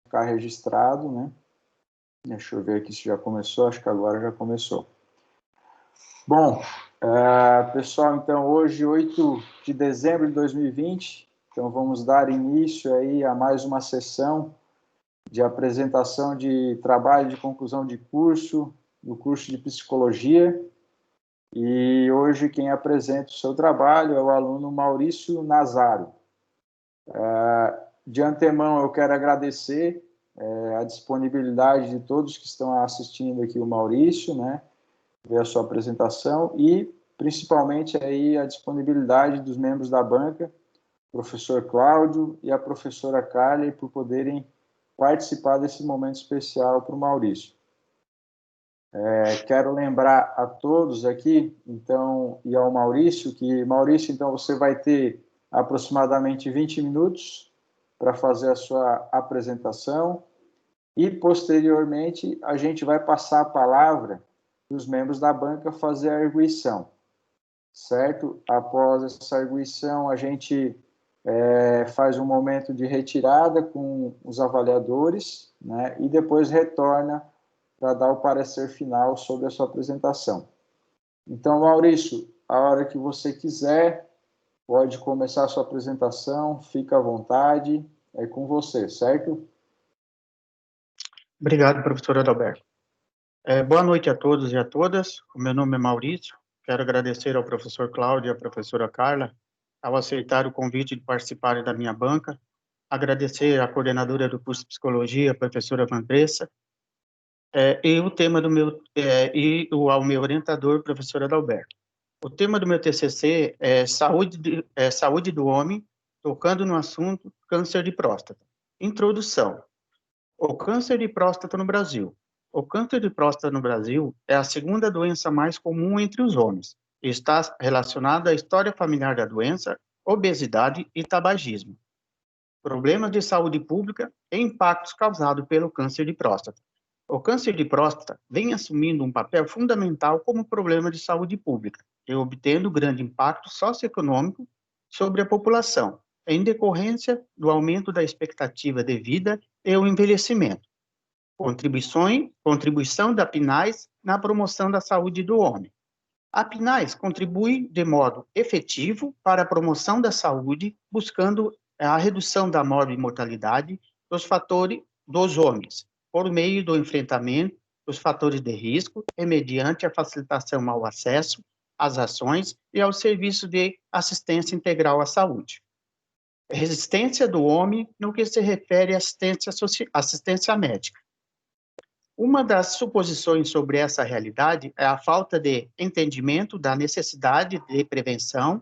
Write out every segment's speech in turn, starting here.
ficar registrado, né? Deixa eu ver aqui se já começou, acho que agora já começou. Bom, pessoal, então hoje, 8 de dezembro de 2020, então vamos dar início aí a mais uma sessão de apresentação de trabalho de conclusão de curso, do curso de Psicologia, e hoje quem apresenta o seu trabalho é o aluno Maurício Nazaro. De antemão eu quero agradecer a disponibilidade de todos que estão assistindo aqui o Maurício, né, ver a sua apresentação e principalmente aí a disponibilidade dos membros da banca, o professor Cláudio e a professora Carla, por poderem participar desse momento especial para o Maurício. Quero lembrar a todos aqui, então, e ao Maurício, que, Maurício, então, você vai ter aproximadamente 20 minutos para fazer a sua apresentação e, posteriormente, a gente vai passar a palavra para os membros da banca fazer a arguição, certo? Após essa arguição, a gente faz um momento de retirada com os avaliadores, né? E depois retorna para dar o parecer final sobre a sua apresentação. Então, Maurício, a hora que você quiser, pode começar a sua apresentação, fica à vontade, é com você, certo? Obrigado, professor Adalberto. Boa noite a todos e a todas. O meu nome é Maurício. Quero agradecer ao professor Cláudio e à professora Carla ao aceitar o convite de participarem da minha banca. Agradecer à coordenadora do curso de Psicologia, a professora Vanessa, e o tema do meu ao meu orientador, professor Adalberto. O tema do meu TCC é saúde do homem, tocando no assunto câncer de próstata. Introdução. O câncer de próstata no Brasil. O câncer de próstata no Brasil é a segunda doença mais comum entre os homens. Está relacionada à história familiar da doença, obesidade e tabagismo. Problemas de saúde pública e impactos causados pelo câncer de próstata. O câncer de próstata vem assumindo um papel fundamental como problema de saúde pública e obtendo grande impacto socioeconômico sobre a população, em decorrência do aumento da expectativa de vida e o envelhecimento. Contribuição da PNAES na promoção da saúde do homem. A PNAES contribui de modo efetivo para a promoção da saúde, buscando a redução da mortalidade dos fatores dos homens, por meio do enfrentamento dos fatores de risco e mediante a facilitação ao acesso às ações e ao serviço de assistência integral à saúde. Resistência do homem no que se refere à assistência médica. Uma das suposições sobre essa realidade é a falta de entendimento da necessidade de prevenção,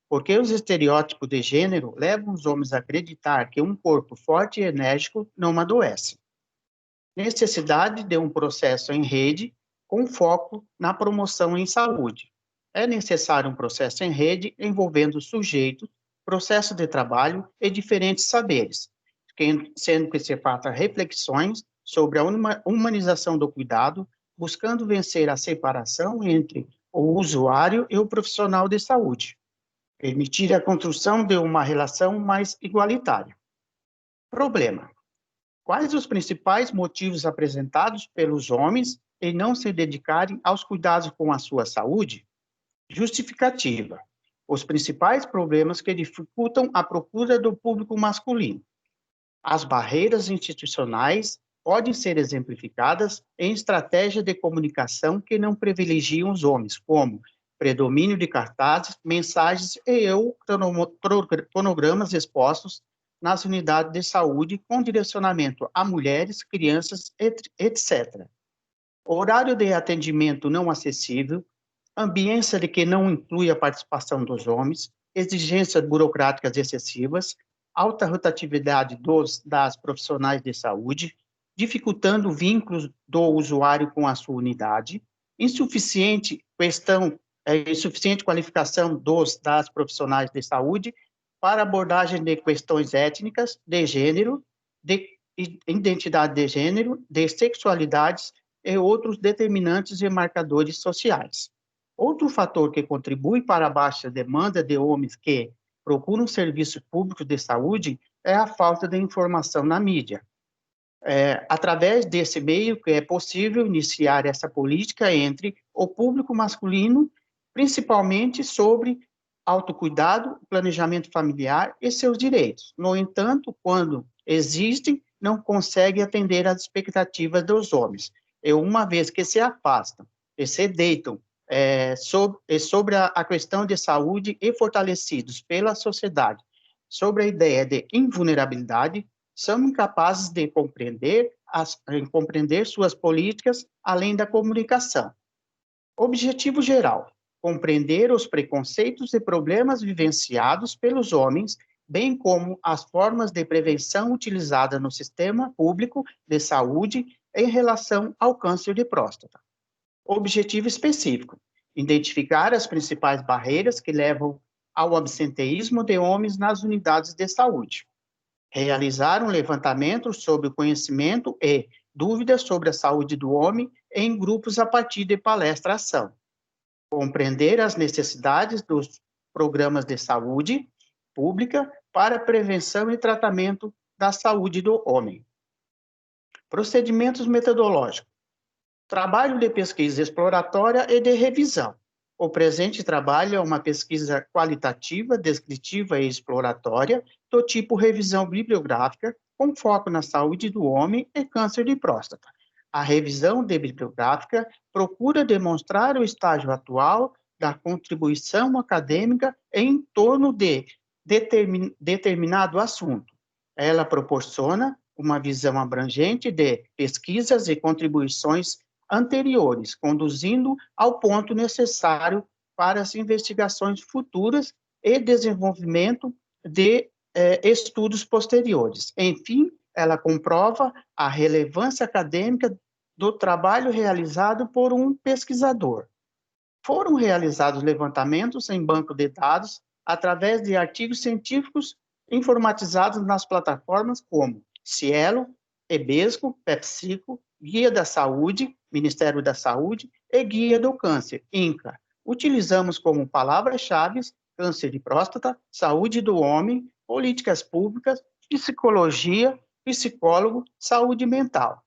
porque os estereótipos de gênero levam os homens a acreditar que um corpo forte e enérgico não adoece. Necessidade de um processo em rede com foco na promoção em saúde. É necessário um processo em rede envolvendo sujeitos, processo de trabalho e diferentes saberes, sendo que se faça reflexões sobre a humanização do cuidado, buscando vencer a separação entre o usuário e o profissional de saúde, permitir a construção de uma relação mais igualitária. Problema. Quais os principais motivos apresentados pelos homens em não se dedicarem aos cuidados com a sua saúde? Justificativa. Os principais problemas que dificultam a procura do público masculino. As barreiras institucionais podem ser exemplificadas em estratégias de comunicação que não privilegiam os homens, como predomínio de cartazes, mensagens e ou cronogramas expostos nas unidades de saúde com direcionamento a mulheres, crianças, etc. Horário de atendimento não acessível, ambiência de que não inclui a participação dos homens, exigências burocráticas excessivas, alta rotatividade das profissionais de saúde, dificultando vínculos do usuário com a sua unidade, insuficiente qualificação das profissionais de saúde para abordagem de questões étnicas, de gênero, de identidade de gênero, de sexualidades e outros determinantes e marcadores sociais. Outro fator que contribui para a baixa demanda de homens que procuram serviços públicos de saúde é a falta de informação na mídia. através desse meio que é possível iniciar essa política entre o público masculino, principalmente sobre autocuidado, planejamento familiar e seus direitos. No entanto, quando existem, não conseguem atender às expectativas dos homens. E uma vez que se afastam e se deitam sobre a questão de saúde e fortalecidos pela sociedade, sobre a ideia de invulnerabilidade, são incapazes de compreender suas políticas além da comunicação. Objetivo geral: compreender os preconceitos e problemas vivenciados pelos homens, bem como as formas de prevenção utilizadas no sistema público de saúde em relação ao câncer de próstata. Objetivo específico: identificar as principais barreiras que levam ao absenteísmo de homens nas unidades de saúde. Realizar um levantamento sobre o conhecimento e dúvidas sobre a saúde do homem em grupos a partir de palestra-ação. Compreender as necessidades dos programas de saúde pública para prevenção e tratamento da saúde do homem. Procedimentos metodológicos. Trabalho de pesquisa exploratória e de revisão. O presente trabalho é uma pesquisa qualitativa, descritiva e exploratória do tipo revisão bibliográfica, com foco na saúde do homem e câncer de próstata. A revisão bibliográfica procura demonstrar o estágio atual da contribuição acadêmica em torno de determinado assunto. Ela proporciona uma visão abrangente de pesquisas e contribuições anteriores, conduzindo ao ponto necessário para as investigações futuras e desenvolvimento de estudos posteriores. Enfim, ela comprova a relevância acadêmica do trabalho realizado por um pesquisador. Foram realizados levantamentos em banco de dados através de artigos científicos informatizados nas plataformas como Cielo, Ebesco, PepsiCo, Guia da Saúde, Ministério da Saúde e Guia do Câncer, INCA. Utilizamos como palavras-chave câncer de próstata, saúde do homem, políticas públicas, psicologia, psicólogo, saúde mental.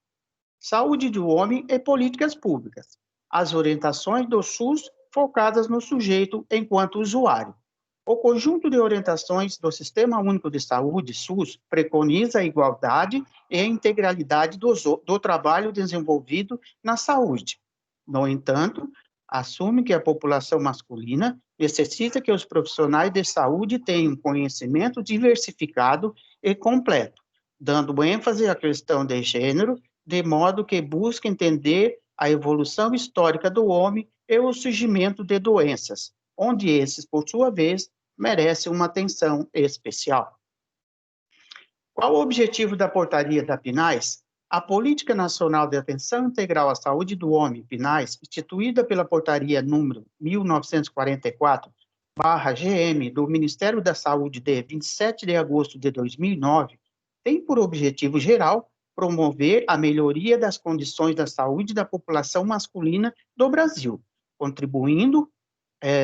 Saúde do homem e políticas públicas. As orientações do SUS focadas no sujeito enquanto usuário. O conjunto de orientações do Sistema Único de Saúde, SUS, preconiza a igualdade e a integralidade do trabalho desenvolvido na saúde. No entanto, assume que a população masculina necessita que os profissionais de saúde tenham conhecimento diversificado e completo, dando ênfase à questão de gênero, de modo que busque entender a evolução histórica do homem e o surgimento de doenças, onde esses, por sua vez, merecem uma atenção especial. Qual o objetivo da portaria da PNAES? A Política Nacional de Atenção Integral à Saúde do Homem, PNAES, instituída pela portaria número 1944/GM do Ministério da Saúde de 27 de agosto de 2009, tem por objetivo geral promover a melhoria das condições da saúde da população masculina do Brasil, contribuindo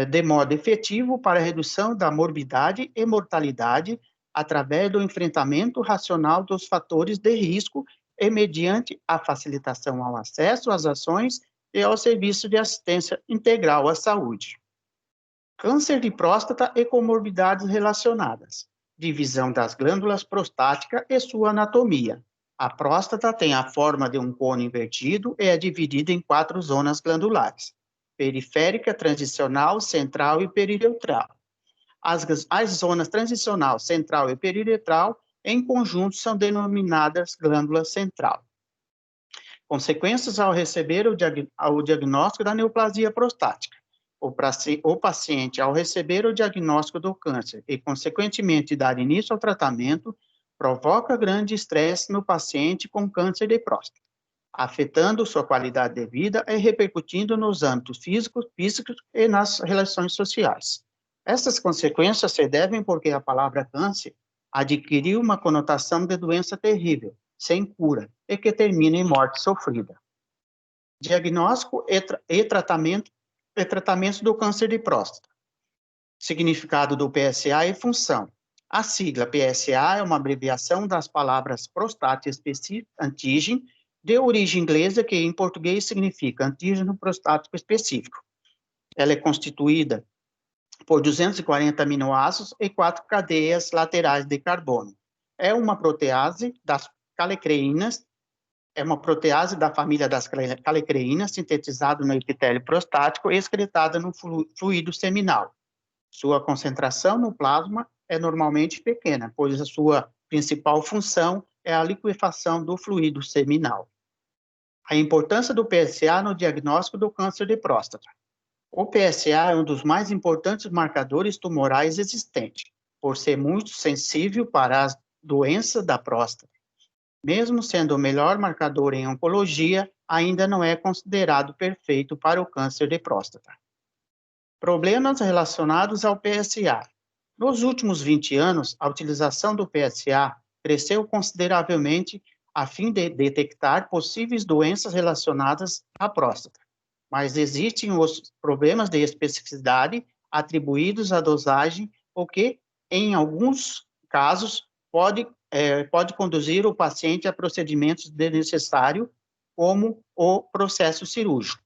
de modo efetivo para a redução da morbidade e mortalidade através do enfrentamento racional dos fatores de risco e mediante a facilitação ao acesso às ações e ao serviço de assistência integral à saúde. Câncer de próstata e comorbidades relacionadas. Divisão das glândulas prostáticas e sua anatomia. A próstata tem a forma de um cone invertido e é dividida em 4 zonas glandulares: periférica, transicional, central e periuretral. As zonas transicional, central e periuretral, em conjunto, são denominadas glândula central. Consequências ao receber o diagnóstico da neoplasia prostática. O paciente, ao receber o diagnóstico do câncer e, consequentemente, dar início ao tratamento, provoca grande estresse no paciente com câncer de próstata, afetando sua qualidade de vida e repercutindo nos âmbitos físicos, psíquicos e nas relações sociais. Essas consequências se devem porque a palavra câncer adquiriu uma conotação de doença terrível, sem cura, e que termina em morte sofrida. Diagnóstico e tratamento do câncer de próstata. Significado do PSA e função. A sigla PSA é uma abreviação das palavras Prostate Specific Antigen, de origem inglesa, que em português significa antígeno prostático específico. Ela é constituída por 240 aminoácidos e 4 cadeias laterais de carbono. É uma protease das calecreínas, é uma protease da família das calecreínas, sintetizada no epitélio prostático e excretada no fluido seminal. Sua concentração no plasma é normalmente pequena, pois a sua principal função é a liquefação do fluido seminal. A importância do PSA no diagnóstico do câncer de próstata. O PSA é um dos mais importantes marcadores tumorais existentes, por ser muito sensível para as doenças da próstata. Mesmo sendo o melhor marcador em oncologia, ainda não é considerado perfeito para o câncer de próstata. Problemas relacionados ao PSA. Nos últimos 20 anos, a utilização do PSA cresceu consideravelmente a fim de detectar possíveis doenças relacionadas à próstata. Mas existem os problemas de especificidade atribuídos à dosagem, o que, em alguns casos, pode conduzir o paciente a procedimentos desnecessários, como o processo cirúrgico,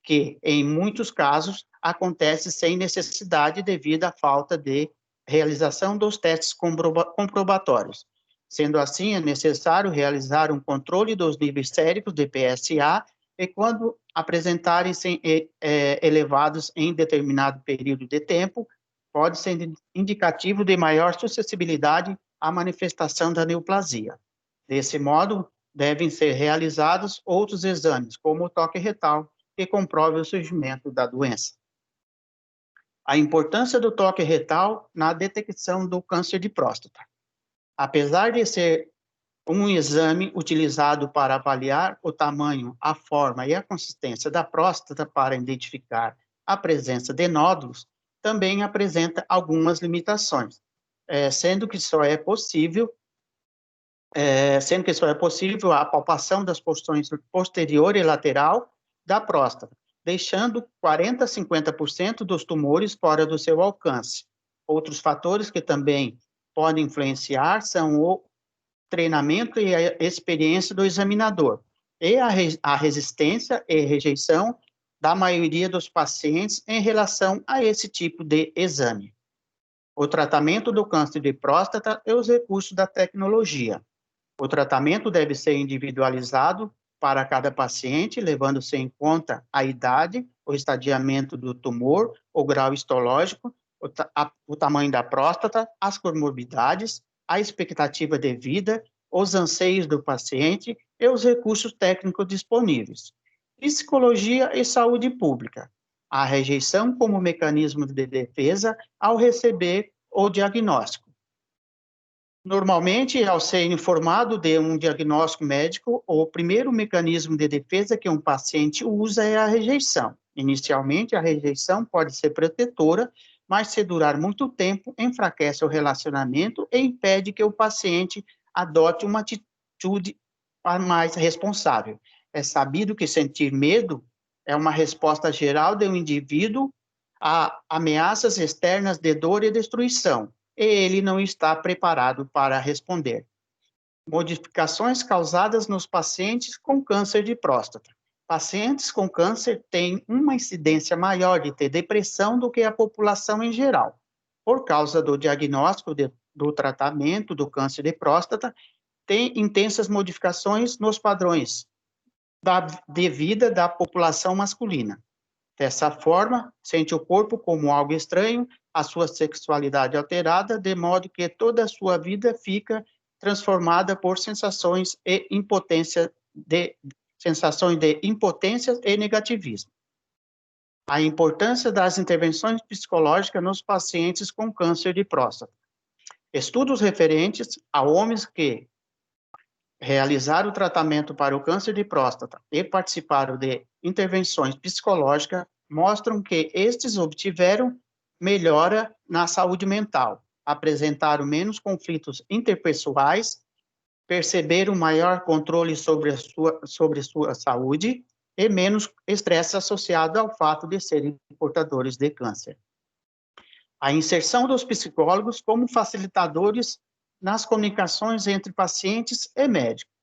que, em muitos casos, acontece sem necessidade devido à falta de realização dos testes comprobatórios. Sendo assim, é necessário realizar um controle dos níveis séricos de PSA e, quando apresentarem-se elevados em determinado período de tempo, pode ser indicativo de maior suscetibilidade à manifestação da neoplasia. Desse modo, devem ser realizados outros exames, como o toque retal, que comprove o surgimento da doença. A importância do toque retal na detecção do câncer de próstata. Apesar de ser um exame utilizado para avaliar o tamanho, a forma e a consistência da próstata para identificar a presença de nódulos, também apresenta algumas limitações, sendo que só é possível a palpação das porções posterior e lateral da próstata, deixando 40% a 50% dos tumores fora do seu alcance. Outros fatores que também podem influenciar são o treinamento e a experiência do examinador, e a resistência e rejeição da maioria dos pacientes em relação a esse tipo de exame. O tratamento do câncer de próstata e os recursos da tecnologia. O tratamento deve ser individualizado para cada paciente, levando-se em conta a idade, o estadiamento do tumor, o grau histológico, o tamanho da próstata, as comorbidades, a expectativa de vida, os anseios do paciente e os recursos técnicos disponíveis. Psicologia e saúde pública. A rejeição como mecanismo de defesa ao receber o diagnóstico. Normalmente, ao ser informado de um diagnóstico médico, o primeiro mecanismo de defesa que um paciente usa é a rejeição. Inicialmente, a rejeição pode ser protetora, mas se durar muito tempo, enfraquece o relacionamento e impede que o paciente adote uma atitude mais responsável. É sabido que sentir medo é uma resposta geral do indivíduo a ameaças externas de dor e destruição, e ele não está preparado para responder. Modificações causadas nos pacientes com câncer de próstata. Pacientes com câncer têm uma incidência maior de ter depressão do que a população em geral. Por causa do diagnóstico do tratamento do câncer de próstata, tem intensas modificações nos padrões de vida da população masculina. Dessa forma, sente o corpo como algo estranho, a sua sexualidade alterada, de modo que toda a sua vida fica transformada por sensações de impotência e negativismo. A importância das intervenções psicológicas nos pacientes com câncer de próstata. Estudos referentes a homens que realizaram o tratamento para o câncer de próstata e participaram de intervenções psicológicas mostram que estes obtiveram melhora na saúde mental, apresentaram menos conflitos interpessoais, perceberam maior controle sobre sua saúde e menos estresse associado ao fato de serem portadores de câncer. A inserção dos psicólogos como facilitadores nas comunicações entre pacientes e médicos.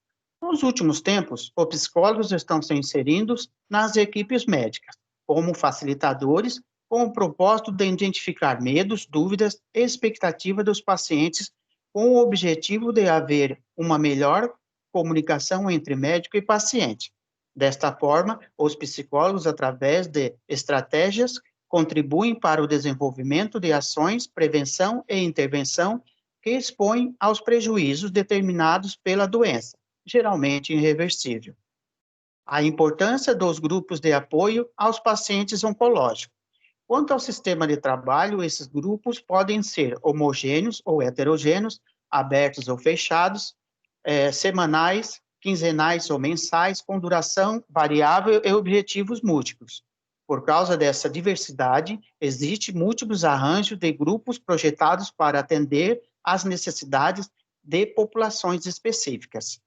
Nos últimos tempos, os psicólogos estão se inserindo nas equipes médicas, como facilitadores, com o propósito de identificar medos, dúvidas e expectativas dos pacientes, com o objetivo de haver uma melhor comunicação entre médico e paciente. Desta forma, os psicólogos, através de estratégias, contribuem para o desenvolvimento de ações, prevenção e intervenção que expõem aos prejuízos determinados pela doença, geralmente irreversível. A importância dos grupos de apoio aos pacientes oncológicos. Quanto ao sistema de trabalho, esses grupos podem ser homogêneos ou heterogêneos, abertos ou fechados, semanais, quinzenais ou mensais, com duração variável e objetivos múltiplos. Por causa dessa diversidade, existem múltiplos arranjos de grupos projetados para atender às necessidades de populações específicas.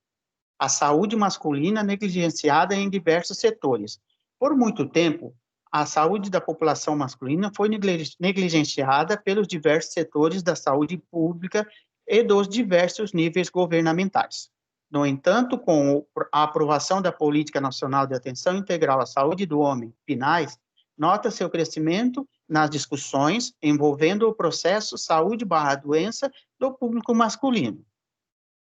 A saúde masculina negligenciada em diversos setores. Por muito tempo, a saúde da população masculina foi negligenciada pelos diversos setores da saúde pública e dos diversos níveis governamentais. No entanto, com a aprovação da Política Nacional de Atenção Integral à Saúde do Homem, PNAES, nota-se o crescimento nas discussões envolvendo o processo saúde/doença do público masculino.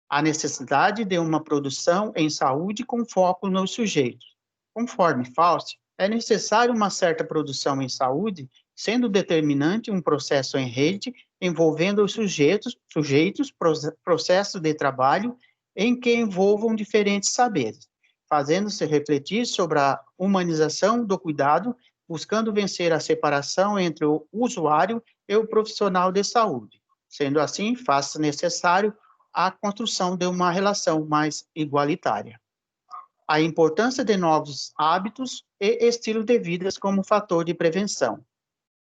A necessidade de uma produção em saúde com foco nos sujeitos. Conforme Fauci, é necessário uma certa produção em saúde, sendo determinante um processo em rede envolvendo os sujeitos, processos de trabalho em que envolvam diferentes saberes, fazendo-se refletir sobre a humanização do cuidado, buscando vencer a separação entre o usuário e o profissional de saúde. Sendo assim, faz-se necessário a construção de uma relação mais igualitária. A importância de novos hábitos e estilo de vida como fator de prevenção.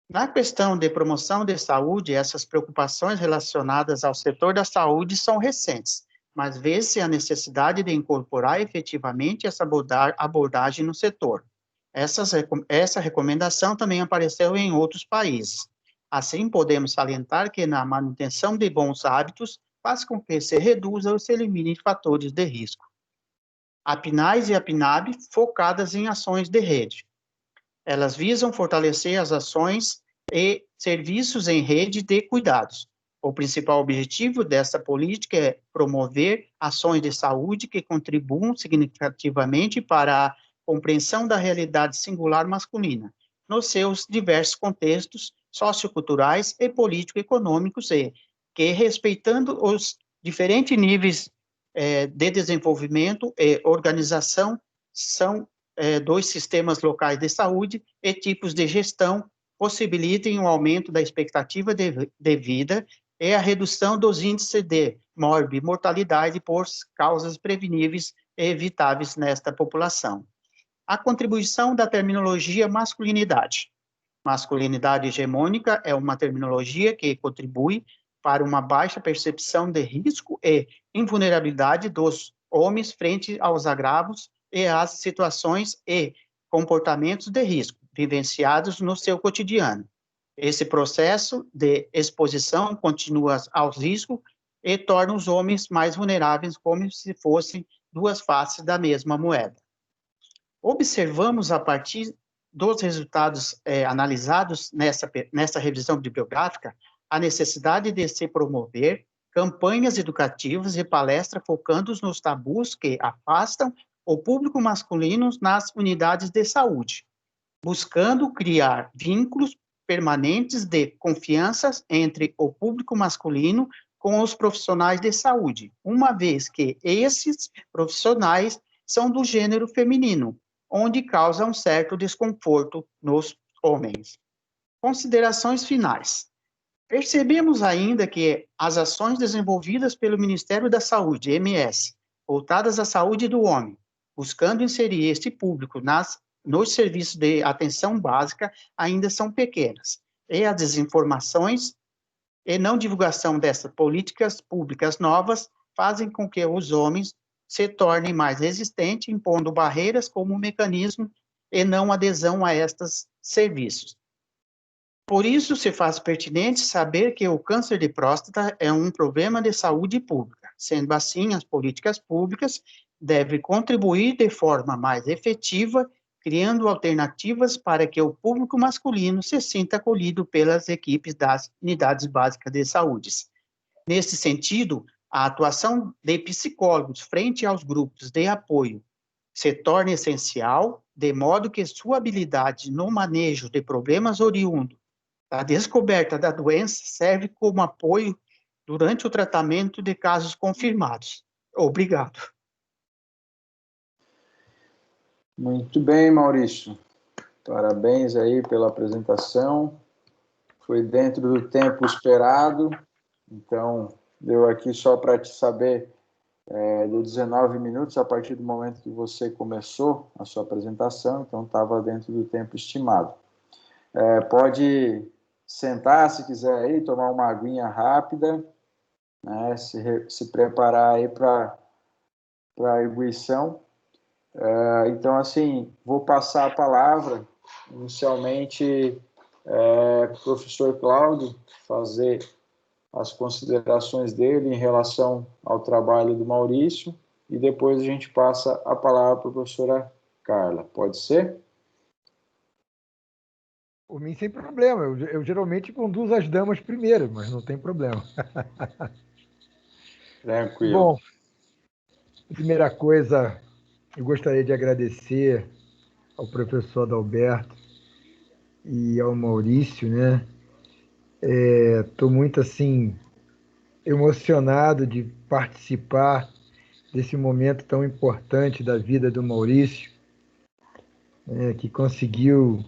Na questão de promoção de saúde, essas preocupações relacionadas ao setor da saúde são recentes, mas vê-se a necessidade de incorporar efetivamente essa abordagem no setor. Essa recomendação também apareceu em outros países. Assim, podemos salientar que na manutenção de bons hábitos faz com que se reduza ou se elimine fatores de risco. A PNAES e a PNAB focadas em ações de rede. Elas visam fortalecer as ações e serviços em rede de cuidados. O principal objetivo dessa política é promover ações de saúde que contribuam significativamente para a compreensão da realidade singular masculina, nos seus diversos contextos socioculturais e político-econômicos, e que, respeitando os diferentes níveis de desenvolvimento e organização, são dos sistemas locais de saúde e tipos de gestão, possibilitem o aumento da expectativa de vida e a redução dos índices de mortalidade por causas preveníveis e evitáveis nesta população. A contribuição da terminologia masculinidade. Masculinidade hegemônica é uma terminologia que contribui para uma baixa percepção de risco e invulnerabilidade dos homens frente aos agravos e às situações e comportamentos de risco vivenciados no seu cotidiano. Esse processo de exposição continua aos riscos e torna os homens mais vulneráveis, como se fossem duas faces da mesma moeda. Observamos, a partir dos resultados analisados nessa revisão bibliográfica, a necessidade de se promover campanhas educativas e palestras focando nos tabus que afastam o público masculino nas unidades de saúde, buscando criar vínculos permanentes de confiança entre o público masculino com os profissionais de saúde, uma vez que esses profissionais são do gênero feminino, onde causa um certo desconforto nos homens. Considerações finais. Percebemos ainda que as ações desenvolvidas pelo Ministério da Saúde, MS, voltadas à saúde do homem, buscando inserir este público nos serviços de atenção básica, ainda são pequenas, e as desinformações e não divulgação dessas políticas públicas novas fazem com que os homens se tornem mais resistentes, impondo barreiras como mecanismo e não adesão a estes serviços. Por isso, se faz pertinente saber que o câncer de próstata é um problema de saúde pública. Sendo assim, as políticas públicas devem contribuir de forma mais efetiva, criando alternativas para que o público masculino se sinta acolhido pelas equipes das unidades básicas de saúde. Nesse sentido, a atuação de psicólogos frente aos grupos de apoio se torna essencial, de modo que sua habilidade no manejo de problemas oriundos da descoberta da doença serve como apoio durante o tratamento de casos confirmados. Obrigado. Muito bem, Maurício. Parabéns aí pela apresentação. Foi dentro do tempo esperado. Então, deu aqui só para te saber, deu 19 minutos a partir do momento que você começou a sua apresentação, então estava dentro do tempo estimado. Pode sentar se quiser aí, tomar uma aguinha rápida, né, se preparar aí para a arguição. Então, assim, vou passar a palavra inicialmente para o professor Cláudio fazer as considerações dele em relação ao trabalho do Maurício e depois a gente passa a palavra para a professora Carla. Pode ser? Por mim, sem problema. Eu geralmente conduzo as damas primeiro, mas não tem problema. Tranquilo. Bom, primeira coisa, eu gostaria de agradecer ao professor Adalberto e ao Maurício, né? Estou muito, assim, emocionado de participar desse momento tão importante da vida do Maurício, que conseguiu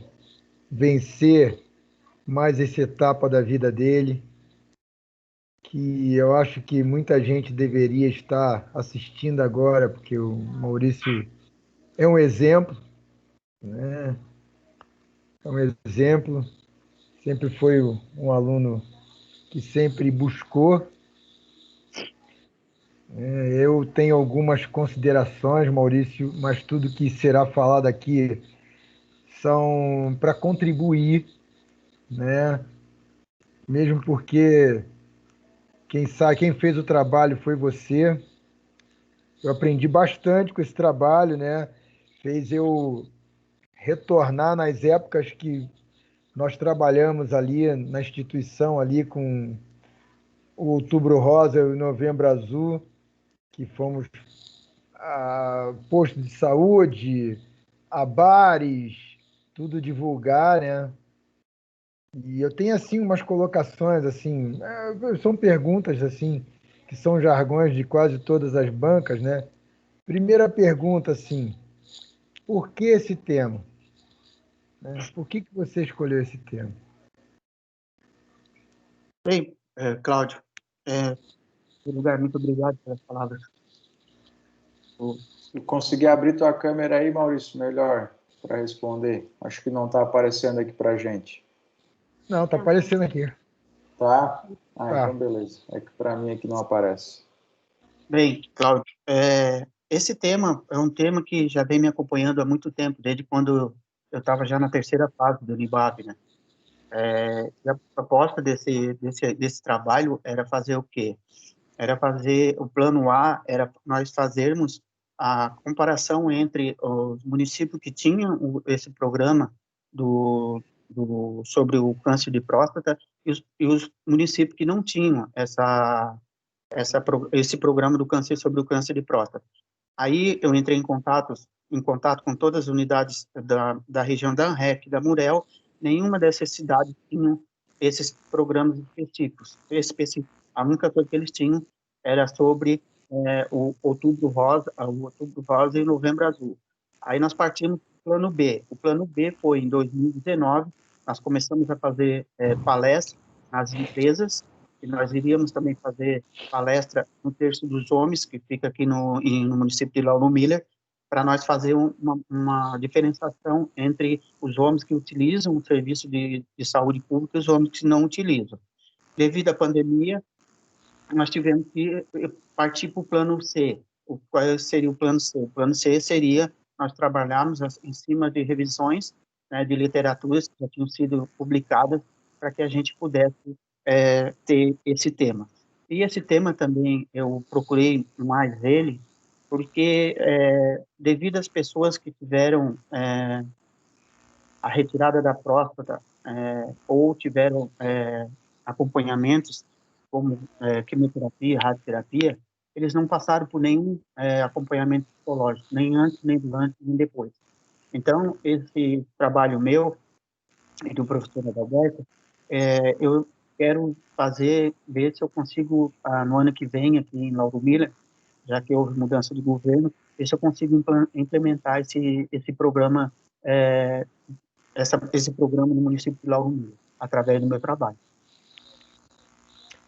vencer mais essa etapa da vida dele, que eu acho que muita gente deveria estar assistindo agora, porque o Maurício é um exemplo, né? É um exemplo, sempre foi um aluno que sempre buscou. Eu tenho algumas considerações, Maurício, mas tudo que será falado aqui são para contribuir, né? Mesmo porque quem sabe, quem fez o trabalho foi você. Eu aprendi bastante com esse trabalho, né? Fez eu retornar nas épocas que nós trabalhamos ali na instituição ali com o Outubro Rosa e o Novembro Azul, que fomos a posto de saúde, a bares, tudo divulgar, né? E eu tenho assim umas colocações assim, são perguntas assim que são jargões de quase todas as bancas, né? Primeira pergunta assim, por que esse tema? Né? Por que você escolheu esse tema? Bem, Cláudio, em primeiro lugar, muito obrigado pelas palavras. Se conseguir abrir tua câmera aí, Maurício, melhor para responder. Acho que não está aparecendo aqui para a gente. Não, tá aparecendo aqui. Tá? Tá. Então beleza. É que para mim aqui não aparece. Bem, Cláudio, esse tema é um tema que já vem me acompanhando há muito tempo, desde quando eu estava já na terceira fase do Unibab, né? E a proposta desse trabalho era fazer o quê? Era fazer o plano A, era nós fazermos a comparação entre os municípios que tinham esse programa sobre o câncer de próstata e os municípios que não tinham esse programa do câncer sobre o câncer de próstata. Aí eu entrei em contato com todas as unidades da região da ANREF, da Murel. Nenhuma dessas cidades tinham esses programas específicos. A única coisa que eles tinham era sobre o Outubro Rosa e o Novembro Azul. Aí nós partimos para o plano B. O plano B foi em 2019, nós começamos a fazer palestras nas empresas, e nós iríamos também fazer palestra no Terço dos Homens, que fica aqui no município de Lauro Miller, para nós fazer uma diferenciação entre os homens que utilizam o serviço de saúde pública e os homens que não utilizam. Devido à pandemia, nós tivemos que partir para o plano C. Qual seria o plano C? O plano C seria nós trabalharmos em cima de revisões, né, de literaturas que já tinham sido publicadas para que a gente pudesse ter esse tema. E esse tema também eu procurei mais ele, porque devido às pessoas que tiveram a retirada da próstata ou tiveram acompanhamentos como quimioterapia, radioterapia, eles não passaram por nenhum acompanhamento psicológico, nem antes, nem durante, nem depois. Então, esse trabalho meu e do professor Adalberto, eu quero ver se eu consigo, no ano que vem, aqui em Lauro Miller, já que houve mudança de governo, ver se eu consigo implementar esse programa, esse programa no município de Lauro Miller, através do meu trabalho.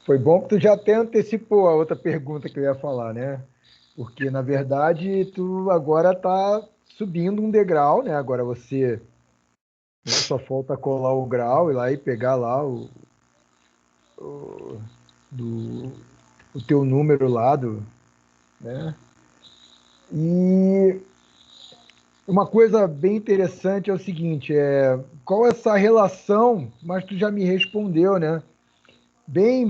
Foi bom que tu já até antecipou a outra pergunta que eu ia falar, né? Porque, na verdade, tu agora está subindo um degrau, né? Agora você só falta colar o grau e lá e pegar lá o teu número lá, né? E uma coisa bem interessante é o seguinte, qual é essa relação, mas tu já me respondeu, né? Bem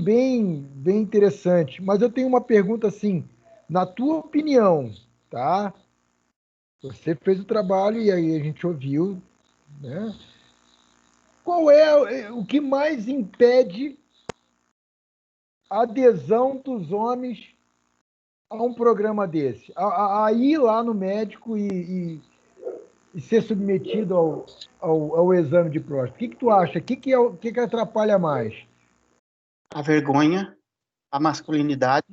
interessante. Mas eu tenho uma pergunta assim, na tua opinião, tá? Você fez o trabalho e aí a gente ouviu, né? Qual é o que mais impede a adesão dos homens a um programa desse? A ir lá no médico e ser submetido ao exame de próstata? O que tu acha? O que atrapalha mais? A vergonha, a masculinidade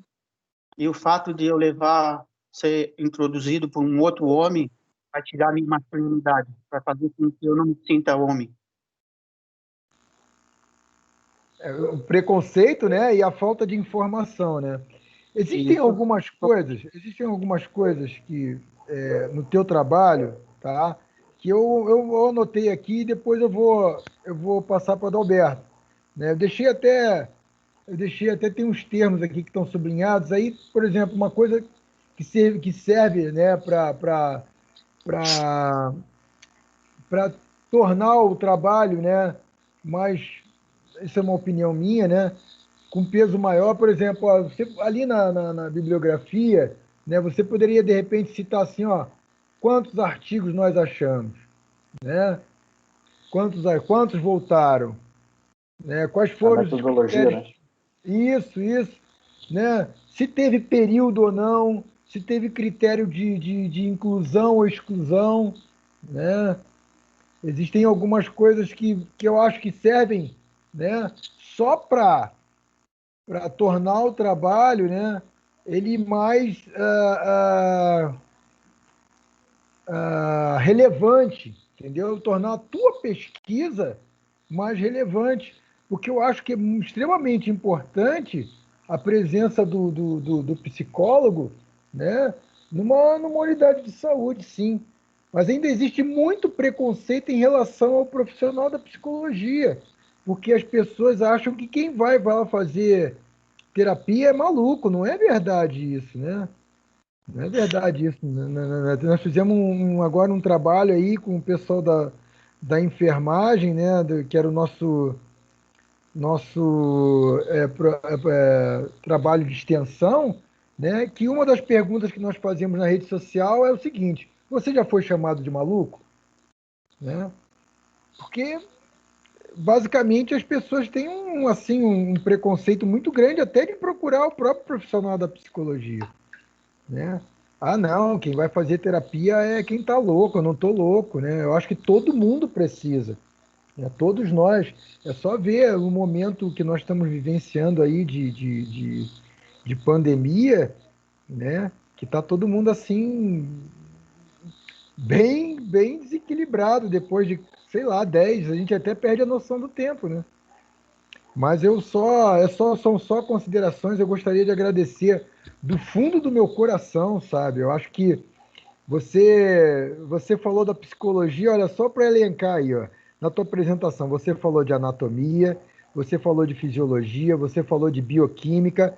e o fato de eu ser introduzido por um outro homem vai tirar a minha masculinidade, vai fazer com que eu não me sinta homem. O preconceito, né, e a falta de informação, né? Existem Isso. existem algumas coisas que no teu trabalho, tá? Que eu anotei aqui e depois eu vou passar para o Adalberto, né? Eu deixei até tem uns termos aqui que estão sublinhados aí, por exemplo, uma coisa que serve, né, para tornar o trabalho, né, mais, isso é uma opinião minha, né, com peso maior, por exemplo, ó, você, ali na bibliografia, né, você poderia de repente citar assim, ó, quantos artigos nós achamos, né, quantos voltaram, né, quais A foram os metodologia, critérios, né? isso, né, se teve período ou não, se teve critério de inclusão ou exclusão, né, existem algumas coisas que eu acho que servem, né, só para tornar o trabalho, né, ele mais relevante, entendeu? Tornar a tua pesquisa mais relevante, porque eu acho que é extremamente importante a presença do psicólogo, né, numa unidade de saúde, sim. Mas ainda existe muito preconceito em relação ao profissional da psicologia, porque as pessoas acham que quem vai lá fazer terapia é maluco, não é verdade isso, né? Não é verdade isso. Nós fizemos agora um trabalho aí com o pessoal da enfermagem, né? Que era o nosso trabalho de extensão, né? Que uma das perguntas que nós fazíamos na rede social é o seguinte: você já foi chamado de maluco? Né? Porque basicamente as pessoas têm um preconceito muito grande até de procurar o próprio profissional da psicologia, né? Ah, não, quem vai fazer terapia é quem está louco, eu não estou louco, né? Eu acho que todo mundo precisa, né? Todos nós. É só ver o momento que nós estamos vivenciando aí de pandemia, né? Que está todo mundo assim, bem desequilibrado depois de, sei lá, 10, a gente até perde a noção do tempo, né? Mas são só considerações, eu gostaria de agradecer do fundo do meu coração, sabe? Eu acho que você falou da psicologia, olha só para elencar aí, ó, na tua apresentação, você falou de anatomia, você falou de fisiologia, você falou de bioquímica,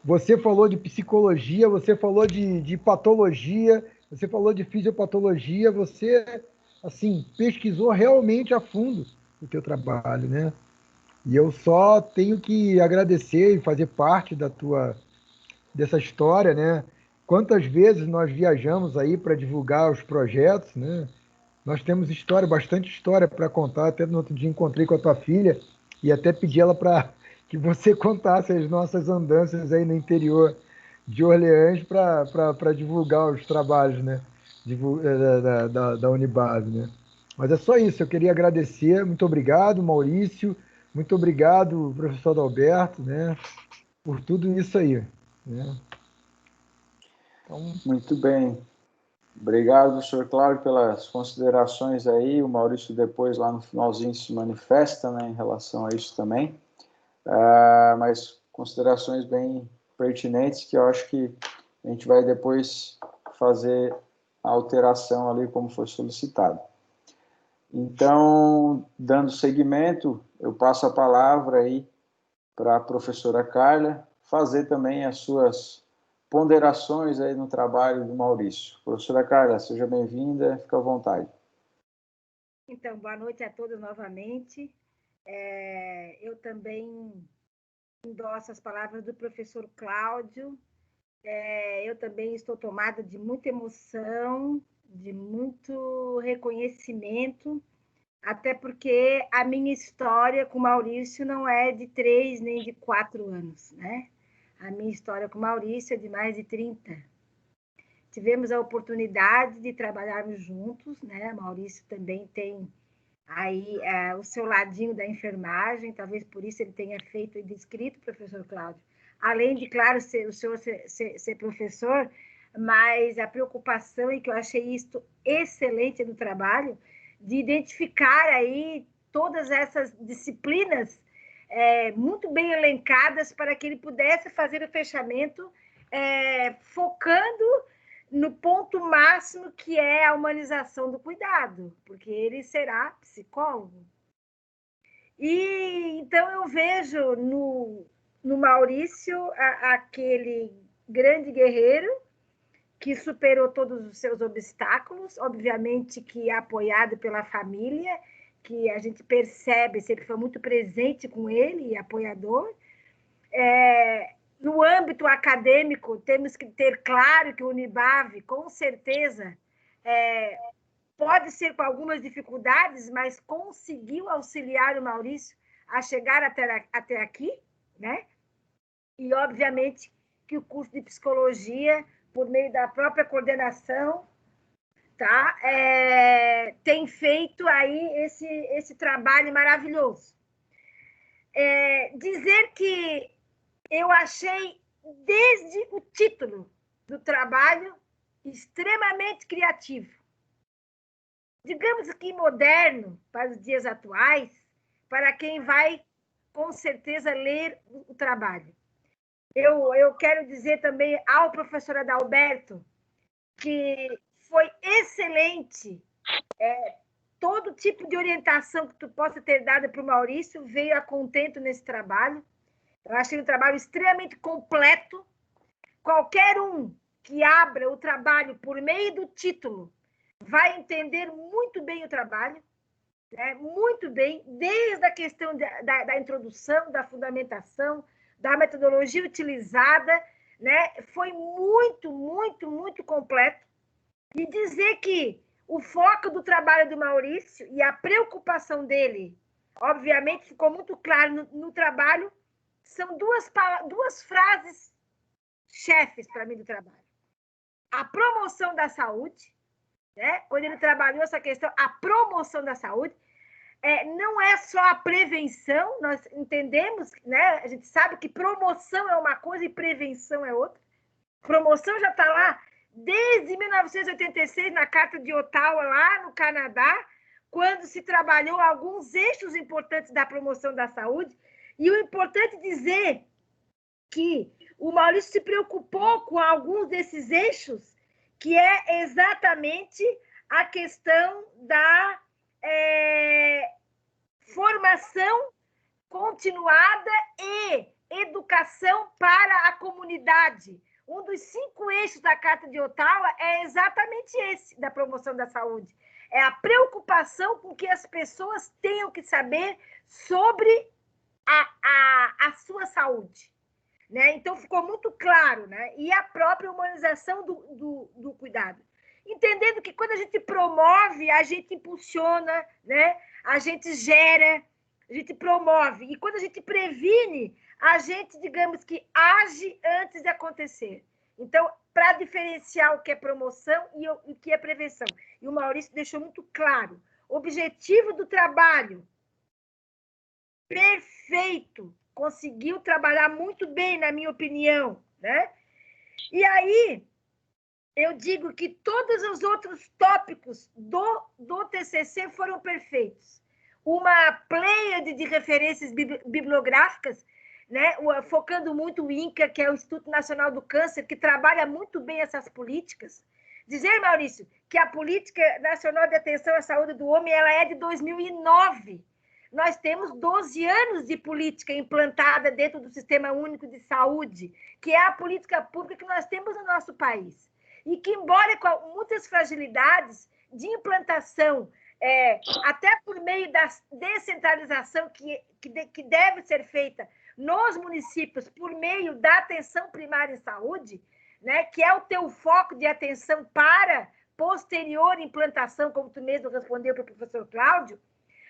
você falou de psicologia, você falou de patologia, você falou de fisiopatologia, você, assim, pesquisou realmente a fundo o teu trabalho, né? E eu só tenho que agradecer e fazer parte dessa história, né? Quantas vezes nós viajamos aí para divulgar os projetos, né? Nós temos história, bastante história para contar. Até no outro dia encontrei com a tua filha e até pedi ela para que você contasse as nossas andanças aí no interior de Orleans para divulgar os trabalhos, né? Da Unibase, né? Mas é só isso, eu queria agradecer. Muito obrigado, Maurício. Muito obrigado, professor Adalberto, né? Por tudo isso aí, né? Então, Muito bem. Obrigado, professor Cláudio, pelas considerações aí. O Maurício depois, lá no finalzinho, se manifesta, né, em relação a isso também. Mas considerações bem pertinentes que eu acho que a gente vai depois fazer a alteração ali como foi solicitado. Então, dando seguimento, eu passo a palavra aí para a professora Carla fazer também as suas ponderações aí no trabalho do Maurício. Professora Carla, seja bem-vinda, fica à vontade. Então, boa noite a todos novamente. Eu também endosso as palavras do professor Cláudio. Eu também estou tomada de muita emoção, de muito reconhecimento, até porque a minha história com o Maurício não é de 3 nem de 4 anos, né? A minha história com o Maurício é de mais de 30. Tivemos a oportunidade de trabalharmos juntos, né? Maurício também tem aí o seu ladinho da enfermagem, talvez por isso ele tenha feito e descrito, professor Cláudio. Além de, claro, o senhor ser professor, mas a preocupação, e que eu achei isto excelente no trabalho, de identificar aí todas essas disciplinas muito bem elencadas para que ele pudesse fazer o fechamento focando no ponto máximo, que é a humanização do cuidado, porque ele será psicólogo. E então eu vejo no Maurício aquele grande guerreiro que superou todos os seus obstáculos, obviamente que apoiado pela família, que a gente percebe, sempre foi muito presente com ele e apoiador. No âmbito acadêmico, temos que ter claro que o Unibave, com certeza, pode ser com algumas dificuldades, mas conseguiu auxiliar o Maurício a chegar até aqui, né? E, obviamente, que o curso de psicologia, por meio da própria coordenação, tá? Tem feito aí esse trabalho maravilhoso. Dizer que eu achei, desde o título do trabalho, extremamente criativo. Digamos que moderno para os dias atuais, para quem vai, com certeza, ler o trabalho. Eu quero dizer também ao professor Adalberto que foi excelente. Todo tipo de orientação que tu possa ter dado para o Maurício veio a contento nesse trabalho. Eu achei um trabalho extremamente completo. Qualquer um que abra o trabalho por meio do título vai entender muito bem o trabalho, né? Muito bem, desde a questão da introdução, da fundamentação, da metodologia utilizada, né? Foi muito, muito, muito completo. E dizer que o foco do trabalho do Maurício e a preocupação dele, obviamente, ficou muito claro no trabalho, são duas frases chefes para mim do trabalho. A promoção da saúde, né? Quando ele trabalhou essa questão, a promoção da saúde, não é só a prevenção, nós entendemos, né? A gente sabe que promoção é uma coisa e prevenção é outra. Promoção já está lá desde 1986, na Carta de Ottawa, lá no Canadá, quando se trabalhou alguns eixos importantes da promoção da saúde. E o importante dizer que o Maurício se preocupou com alguns desses eixos, que é exatamente a questão da formação continuada e educação para a comunidade. Um dos 5 eixos da Carta de Ottawa é exatamente esse, da promoção da saúde. É a preocupação com que as pessoas tenham que saber sobre a sua saúde. Né? Então, ficou muito claro, né? E a própria humanização do cuidado. Entendendo que quando a gente promove, a gente impulsiona, né? A gente gera, a gente promove. E quando a gente previne, a gente, digamos que, age antes de acontecer. Então, para diferenciar o que é promoção e o que é prevenção. E o Maurício deixou muito claro. O objetivo do trabalho, perfeito, conseguiu trabalhar muito bem, na minha opinião, né? E aí, eu digo que todos os outros tópicos do TCC foram perfeitos. Uma pleiade de referências bibliográficas, né? Focando muito o INCA, que é o Instituto Nacional do Câncer, que trabalha muito bem essas políticas. Dizer, Maurício, que a Política Nacional de Atenção à Saúde do Homem ela é de 2009. Nós temos 12 anos de política implantada dentro do Sistema Único de Saúde, que é a política pública que nós temos no nosso país. E que, embora com muitas fragilidades de implantação, até por meio da descentralização que deve ser feita nos municípios, por meio da atenção primária em saúde, né, que é o teu foco de atenção para posterior implantação, como tu mesmo respondeu para o professor Cláudio,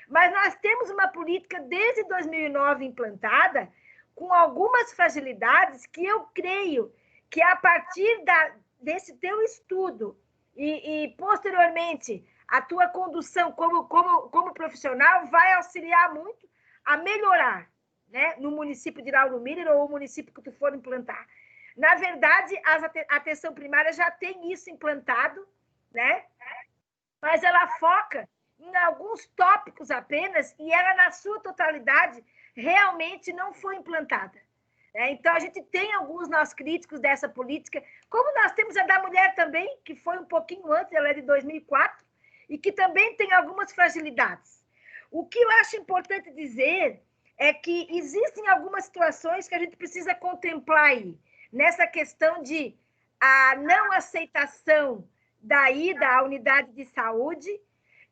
mas nós temos uma política desde 2009 implantada, com algumas fragilidades que eu creio que a partir desse teu estudo e posteriormente a tua condução como profissional vai auxiliar muito a melhorar, né, no município de Lauro Miller ou o município que tu for implantar. Na verdade, a atenção primária já tem isso implantado, né? Mas ela foca em alguns tópicos apenas, e ela, na sua totalidade, realmente não foi implantada. Então, a gente tem alguns nós críticos dessa política, como nós temos a da mulher também, que foi um pouquinho antes, ela é de 2004, e que também tem algumas fragilidades. O que eu acho importante dizer é que existem algumas situações que a gente precisa contemplar aí, nessa questão de a não aceitação da ida à unidade de saúde,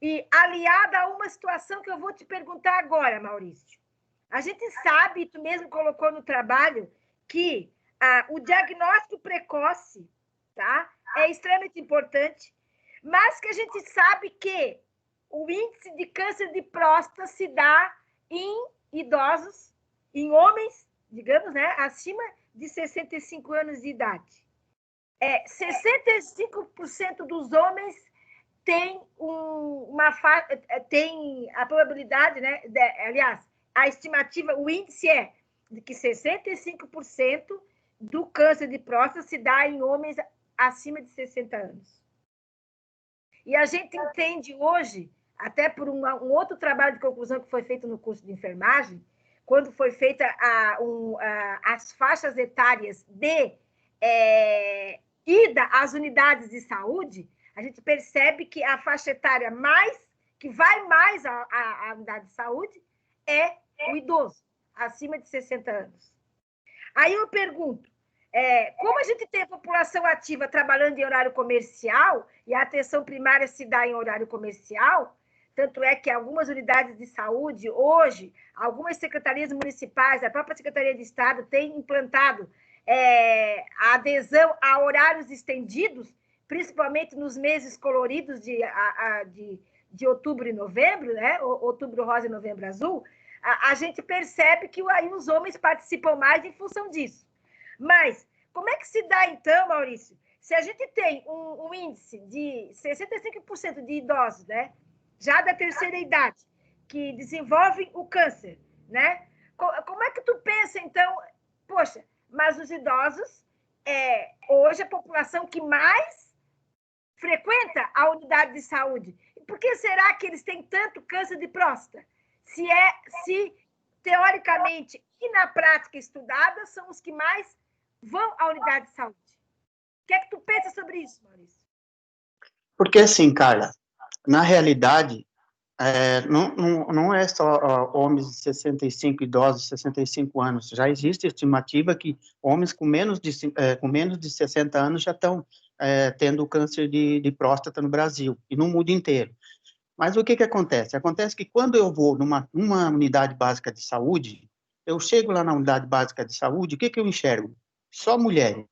e aliada a uma situação que eu vou te perguntar agora, Maurício. A gente sabe, tu mesmo colocou no trabalho, que o diagnóstico precoce, tá, é extremamente importante, mas que a gente sabe que o índice de câncer de próstata se dá em idosos, em homens, digamos, né, acima de 65 anos de idade. 65% dos homens tem tem a probabilidade, né? Aliás, a estimativa, o índice é de que 65% do câncer de próstata se dá em homens acima de 60 anos. E a gente entende hoje, até por um outro trabalho de conclusão que foi feito no curso de enfermagem, quando foi feita as faixas etárias de ida às unidades de saúde, a gente percebe que a faixa etária que vai mais à unidade de saúde é o idoso, acima de 60 anos. Aí eu pergunto, como a gente tem a população ativa trabalhando em horário comercial, e a atenção primária se dá em horário comercial, tanto é que algumas unidades de saúde, hoje, algumas secretarias municipais, a própria Secretaria de Estado tem implantado a adesão a horários estendidos, principalmente nos meses coloridos de outubro e novembro, né? Outubro rosa e novembro azul, a gente percebe que aí os homens participam mais em função disso. Mas como é que se dá, então, Maurício, se a gente tem um índice de 65% de idosos, né, já da terceira idade, que desenvolvem o câncer, né? Como é que tu pensa, então, poxa, mas os idosos, hoje, a população que mais frequenta a unidade de saúde. Por que será que eles têm tanto câncer de próstata? Se teoricamente e na prática estudada, são os que mais vão à unidade de saúde. O que é que tu pensa sobre isso, Maurício? Porque assim, Carla, na realidade, não é só homens de 65, idosos de 65 anos. Já existe estimativa que homens com menos de 60 anos já estão tendo câncer de próstata no Brasil e no mundo inteiro. Mas o que acontece? Acontece que quando eu vou numa unidade básica de saúde, eu chego lá na unidade básica de saúde, o que eu enxergo? Só mulheres.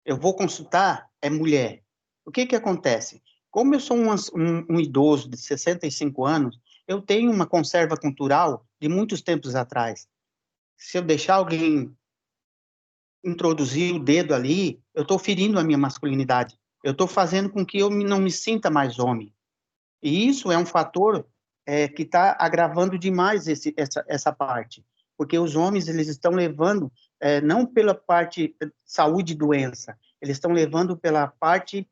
Eu vou consultar, é mulher. O que acontece? Como eu sou um idoso de 65 anos, eu tenho uma conserva cultural de muitos tempos atrás. Se eu deixar alguém introduzir o dedo ali, eu estou ferindo a minha masculinidade. Eu estou fazendo com que eu não me sinta mais homem. E isso é um fator que está agravando demais essa parte. Porque os homens, eles estão levando, não pela parte saúde e doença, eles estão levando pela parte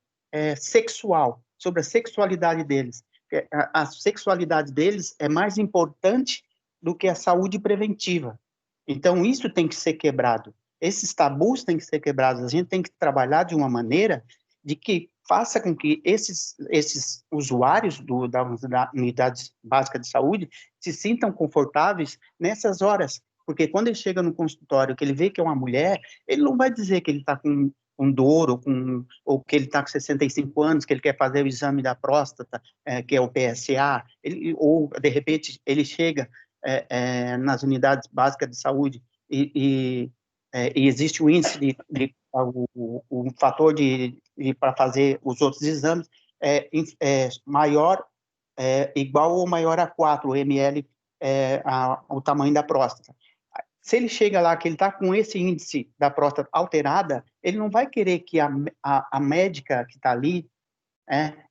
sexual, sobre a sexualidade deles. A sexualidade deles é mais importante do que a saúde preventiva. Então, isso tem que ser quebrado. Esses tabus têm que ser quebrados. A gente tem que trabalhar de uma maneira de que faça com que esses usuários da unidade básica de saúde se sintam confortáveis nessas horas. Porque quando ele chega no consultório, que ele vê que é uma mulher, ele não vai dizer que ele está com dor ou que ele está com 65 anos, que ele quer fazer o exame da próstata, que é o PSA, ou, de repente, ele chega nas unidades básicas de saúde e existe o índice o fator para fazer os outros exames maior, igual ou maior a 4 ml, o tamanho da próstata. Se ele chega lá que ele está com esse índice da próstata alterada, ele não vai querer que a médica que está ali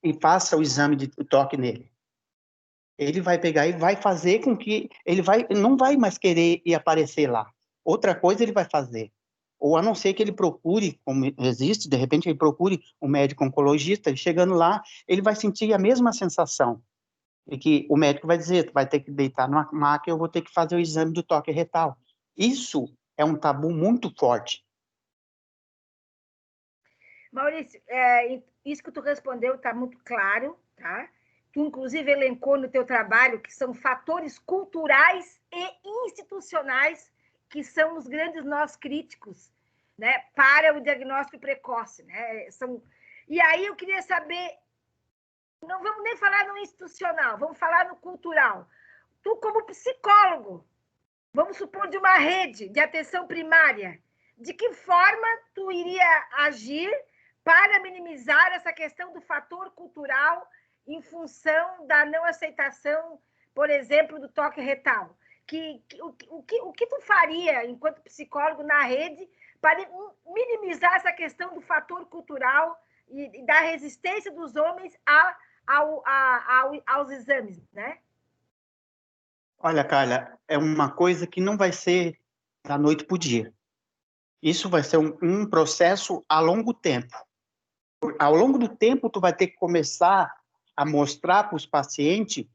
e faça o exame de toque nele. Ele vai pegar e vai fazer com que ele não vai mais querer ir aparecer lá. Outra coisa ele vai fazer. Ou a não ser que ele procure, como existe, de repente ele procure um médico oncologista, e chegando lá, ele vai sentir a mesma sensação. E que o médico vai dizer, vai ter que deitar numa maca e eu vou ter que fazer o exame do toque retal. Isso é um tabu muito forte. Maurício, isso que tu respondeu está muito claro, tá? Tu, inclusive, elencou no teu trabalho que são fatores culturais e institucionais que são os grandes nós críticos, né, para o diagnóstico precoce, né? E aí eu queria saber, não vamos nem falar no institucional, vamos falar no cultural. Tu, como psicólogo, vamos supor, de uma rede de atenção primária, de que forma tu iria agir para minimizar essa questão do fator cultural em função da não aceitação, por exemplo, do toque retal? O que tu faria, enquanto psicólogo, na rede, para minimizar essa questão do fator cultural e da resistência dos homens aos exames, né? Olha, Carla, é uma coisa que não vai ser da noite para o dia. Isso vai ser um processo a longo tempo. Ao longo do tempo, tu vai ter que começar a mostrar para os pacientes,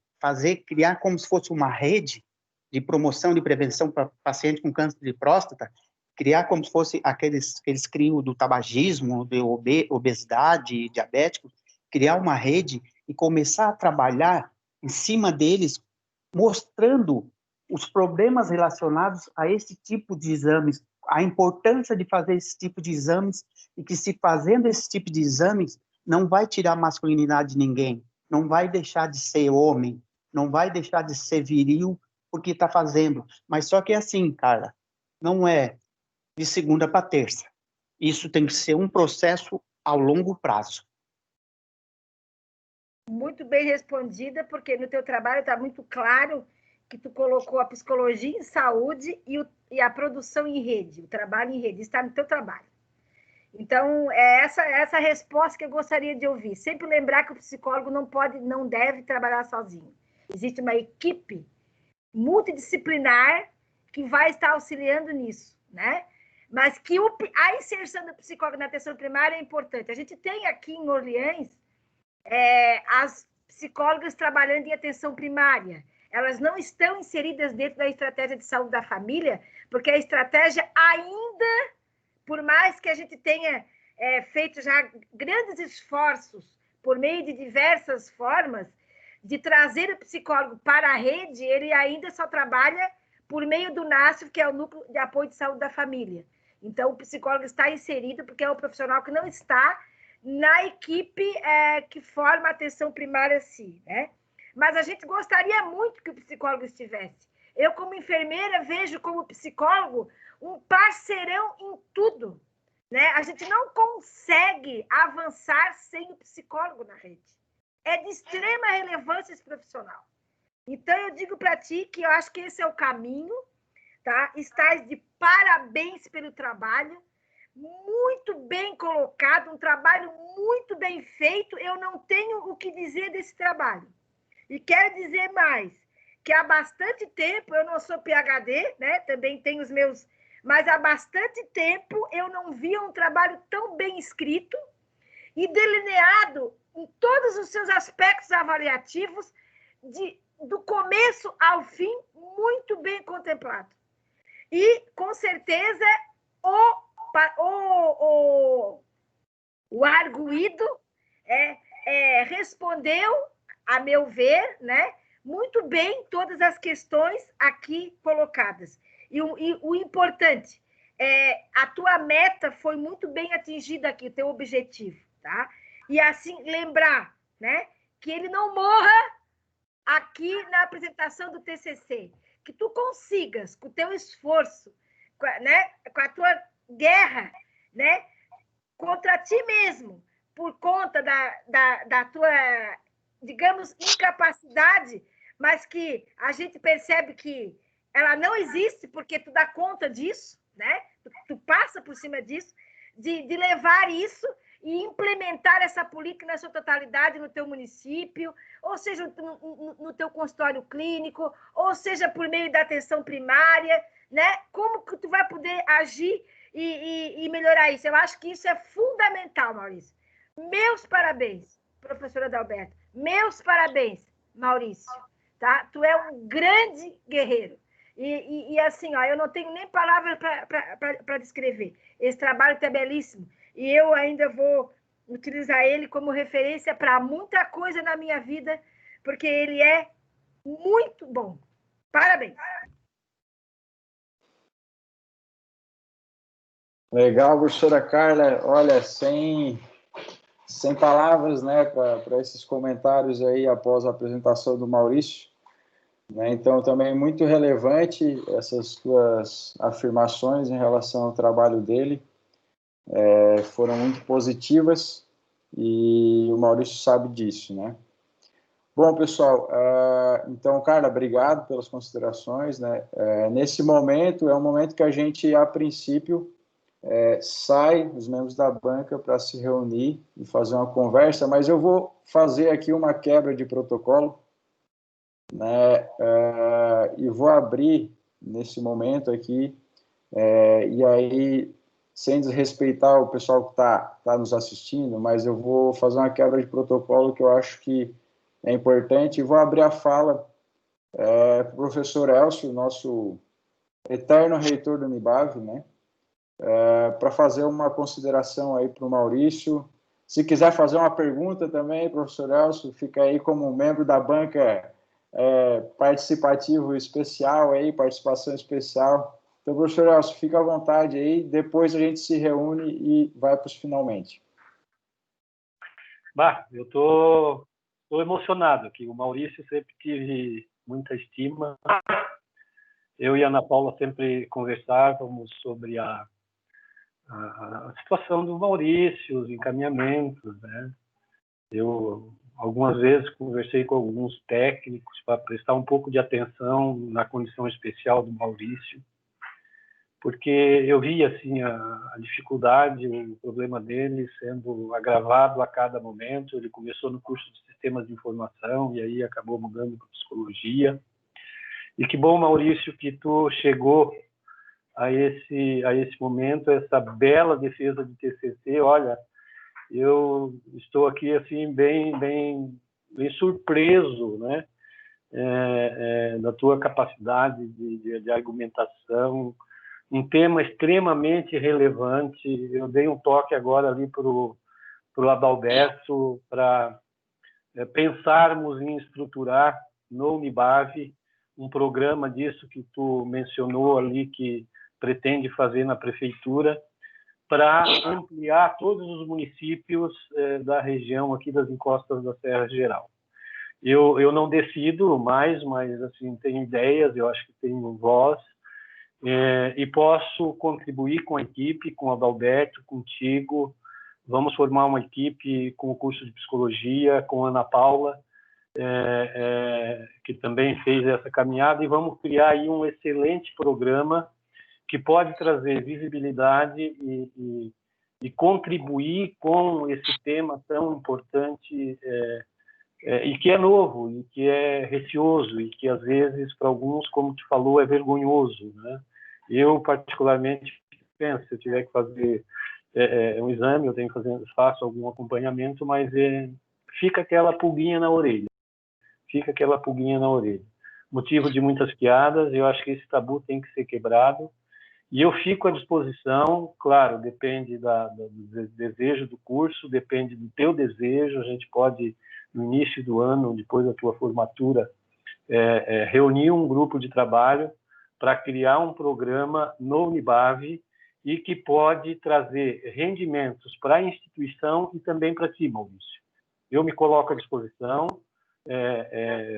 criar como se fosse uma rede de promoção de prevenção para pacientes com câncer de próstata, criar como se fosse aqueles criam do tabagismo, de obesidade, diabético, criar uma rede e começar a trabalhar em cima deles, mostrando os problemas relacionados a esse tipo de exames, a importância de fazer esse tipo de exames, e que se fazendo esse tipo de exames, não vai tirar a masculinidade de ninguém, não vai deixar de ser homem, não vai deixar de ser viril porque está fazendo. Mas só que é assim, cara, não é de segunda para terça. Isso tem que ser um processo ao longo prazo. Muito bem respondida, porque no teu trabalho está muito claro que tu colocou a psicologia em saúde e a produção em rede, o trabalho em rede, está no teu trabalho. Então, é essa resposta que eu gostaria de ouvir. Sempre lembrar que o psicólogo não deve trabalhar sozinho. Existe uma equipe multidisciplinar que vai estar auxiliando nisso, né? Mas que a inserção do psicólogo na atenção primária é importante. A gente tem aqui em Orleans as psicólogas trabalhando em atenção primária. Elas não estão inseridas dentro da estratégia de saúde da família, porque a estratégia ainda, por mais que a gente tenha feito já grandes esforços por meio de diversas formas de trazer o psicólogo para a rede, ele ainda só trabalha por meio do NASF, que é o Núcleo de Apoio de Saúde da Família. Então, o psicólogo está inserido porque é um profissional que não está na equipe que forma a atenção primária, sim, né? Mas a gente gostaria muito que o psicólogo estivesse. Eu, como enfermeira, vejo como psicólogo um parceirão em tudo, né? A gente não consegue avançar sem o psicólogo na rede. É de extrema relevância esse profissional. Então, eu digo para ti que eu acho que esse é o caminho, tá? Estás de parabéns pelo trabalho, muito bem colocado, um trabalho muito bem feito. Eu não tenho o que dizer desse trabalho. E quero dizer mais, que há bastante tempo, eu não sou PhD, né? Também tenho os meus... Mas há bastante tempo eu não via um trabalho tão bem escrito e delineado em todos os seus aspectos avaliativos, do começo ao fim, muito bem contemplado. E, com certeza, o arguido respondeu, a meu ver, né, muito bem todas as questões aqui colocadas. E o importante, a tua meta foi muito bem atingida aqui, o teu objetivo, tá? E assim, lembrar, né, que ele não morra aqui na apresentação do TCC, que tu consigas, com o teu esforço, né, com a tua guerra, né, contra ti mesmo, por conta da tua, digamos, incapacidade, mas que a gente percebe que ela não existe porque tu dá conta disso, né? Tu passa por cima disso, de levar isso e implementar essa política na sua totalidade no teu município, ou seja, no teu consultório clínico, ou seja, por meio da atenção primária, né? Como que tu vai poder agir e melhorar isso? Eu acho que isso é fundamental, Maurício. Meus parabéns, professora Adalberto. Meus parabéns, Maurício. Tá? Tu é um grande guerreiro. E assim, ó, eu não tenho nem palavras para descrever. Esse trabalho é belíssimo. E eu ainda vou utilizar ele como referência para muita coisa na minha vida, porque ele é muito bom. Parabéns. Legal, professora Carla. Olha, sem palavras, né, para esses comentários aí após a apresentação do Maurício. Né? Então, também muito relevante essas tuas afirmações em relação ao trabalho dele. Foram muito positivas e o Maurício sabe disso, né? Bom, pessoal, então, Carla, obrigado pelas considerações, né? Nesse momento, é um momento que a gente, a princípio, sai, os membros da banca, para se reunir e fazer uma conversa, mas eu vou fazer aqui uma quebra de protocolo, né? E vou abrir, nesse momento aqui, e aí, sem desrespeitar o pessoal que está nos assistindo, mas eu vou fazer uma quebra de protocolo que eu acho que é importante, e vou abrir a fala para o professor Elcio, nosso eterno reitor do Unibave, né? Para fazer uma consideração aí para o Maurício. Se quiser fazer uma pergunta também, professor Elcio, fica aí como membro da banca participativo especial, aí, participação especial. Então, professor Elcio, fica à vontade aí, depois a gente se reúne e vai para os finalmente. Eu estou emocionado aqui. O Maurício sempre tive muita estima. Eu e a Ana Paula sempre conversávamos sobre a situação do Maurício, os encaminhamentos, né? Eu, algumas vezes, conversei com alguns técnicos para prestar um pouco de atenção na condição especial do Maurício, porque eu via assim, a dificuldade, o problema dele sendo agravado a cada momento. Ele começou no curso de Sistemas de Informação e aí acabou mudando para Psicologia. E que bom, Maurício, que tu chegou a esse momento, essa bela defesa de TCC. Olha, eu estou aqui assim bem surpreso, né, da tua capacidade de argumentação, um tema extremamente relevante. Eu dei um toque agora ali para o Adalberto para pensarmos em estruturar no Unibave um programa disso que tu mencionou ali, que pretende fazer na prefeitura, para ampliar todos os municípios da região aqui das encostas da Serra Geral. Eu não decido mais, mas assim, tenho ideias, eu acho que tenho voz, e posso contribuir com a equipe, com o Adalberto, contigo. Vamos formar uma equipe com o curso de psicologia, com a Ana Paula, que também fez essa caminhada, e vamos criar aí um excelente programa que pode trazer visibilidade e contribuir com esse tema tão importante, e que é novo, e que é receoso, e que às vezes, para alguns, como tu falou, é vergonhoso, né? Eu, particularmente, penso, se eu tiver que fazer um exame, eu tenho que fazer, faço algum acompanhamento, mas fica aquela pulguinha na orelha. Fica aquela pulguinha na orelha. Motivo de muitas piadas, eu acho que esse tabu tem que ser quebrado. E eu fico à disposição, claro, depende do desejo do curso, depende do teu desejo. A gente pode, no início do ano, depois da tua formatura, reunir um grupo de trabalho para criar um programa no Unibave e que pode trazer rendimentos para a instituição e também para ti, Maurício. Eu me coloco à disposição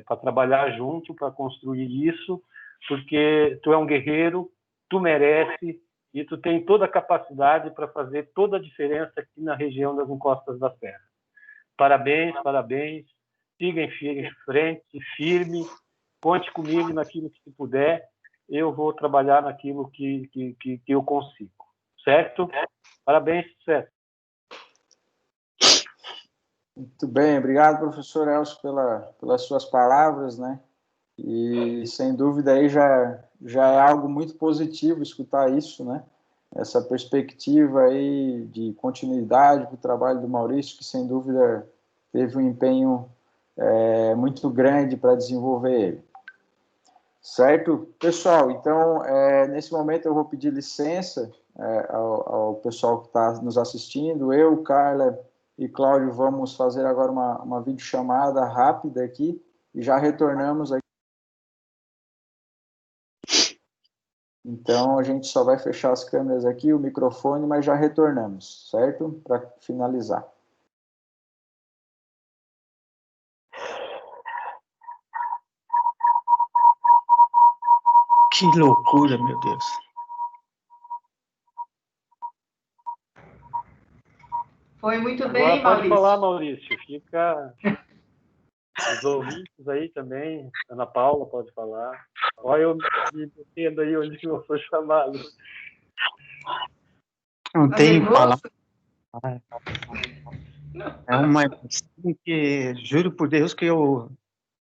para trabalhar junto, para construir isso, porque tu é um guerreiro, tu merece e tu tem toda a capacidade para fazer toda a diferença aqui na região das Encostas da Serra. Parabéns, parabéns. Siga em frente, firme. Conte comigo naquilo que se puder. Eu vou trabalhar naquilo que eu consigo. Certo? Parabéns, sucesso. Muito bem, obrigado, professor Elcio, pelas suas palavras, né? E, sem dúvida, aí já é algo muito positivo escutar isso, né? Essa perspectiva aí de continuidade para o trabalho do Maurício, que, sem dúvida, teve um empenho muito grande para desenvolver ele. Certo? Pessoal, então, nesse momento eu vou pedir licença ao pessoal que está nos assistindo. Eu, Carla e Cláudio vamos fazer agora uma videochamada rápida aqui e já retornamos aqui. Então, a gente só vai fechar as câmeras aqui, o microfone, mas já retornamos, certo? Para finalizar. Que loucura, meu Deus. Foi muito Agora bem, pode Maurício. falar, Maurício. Fica... Os ouvintes aí também, Ana Paula pode falar. Olha, eu me entendo aí onde eu sou chamado. Não tenho palavras. É uma emoção que, juro por Deus, que eu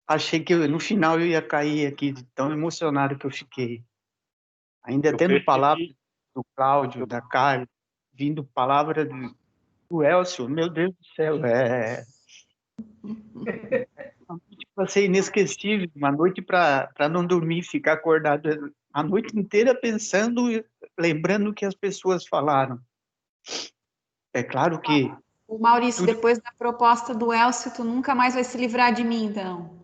achei que no final eu ia cair aqui, de tão emocionado que eu fiquei. Ainda tendo palavras do Cláudio, da Carla, vindo palavra do Elcio, meu Deus do céu, vai ser inesquecível, uma noite para não dormir, ficar acordado a noite inteira pensando, lembrando o que as pessoas falaram. É claro que... O Maurício, depois da proposta do Elcio, tu nunca mais vai se livrar de mim, então.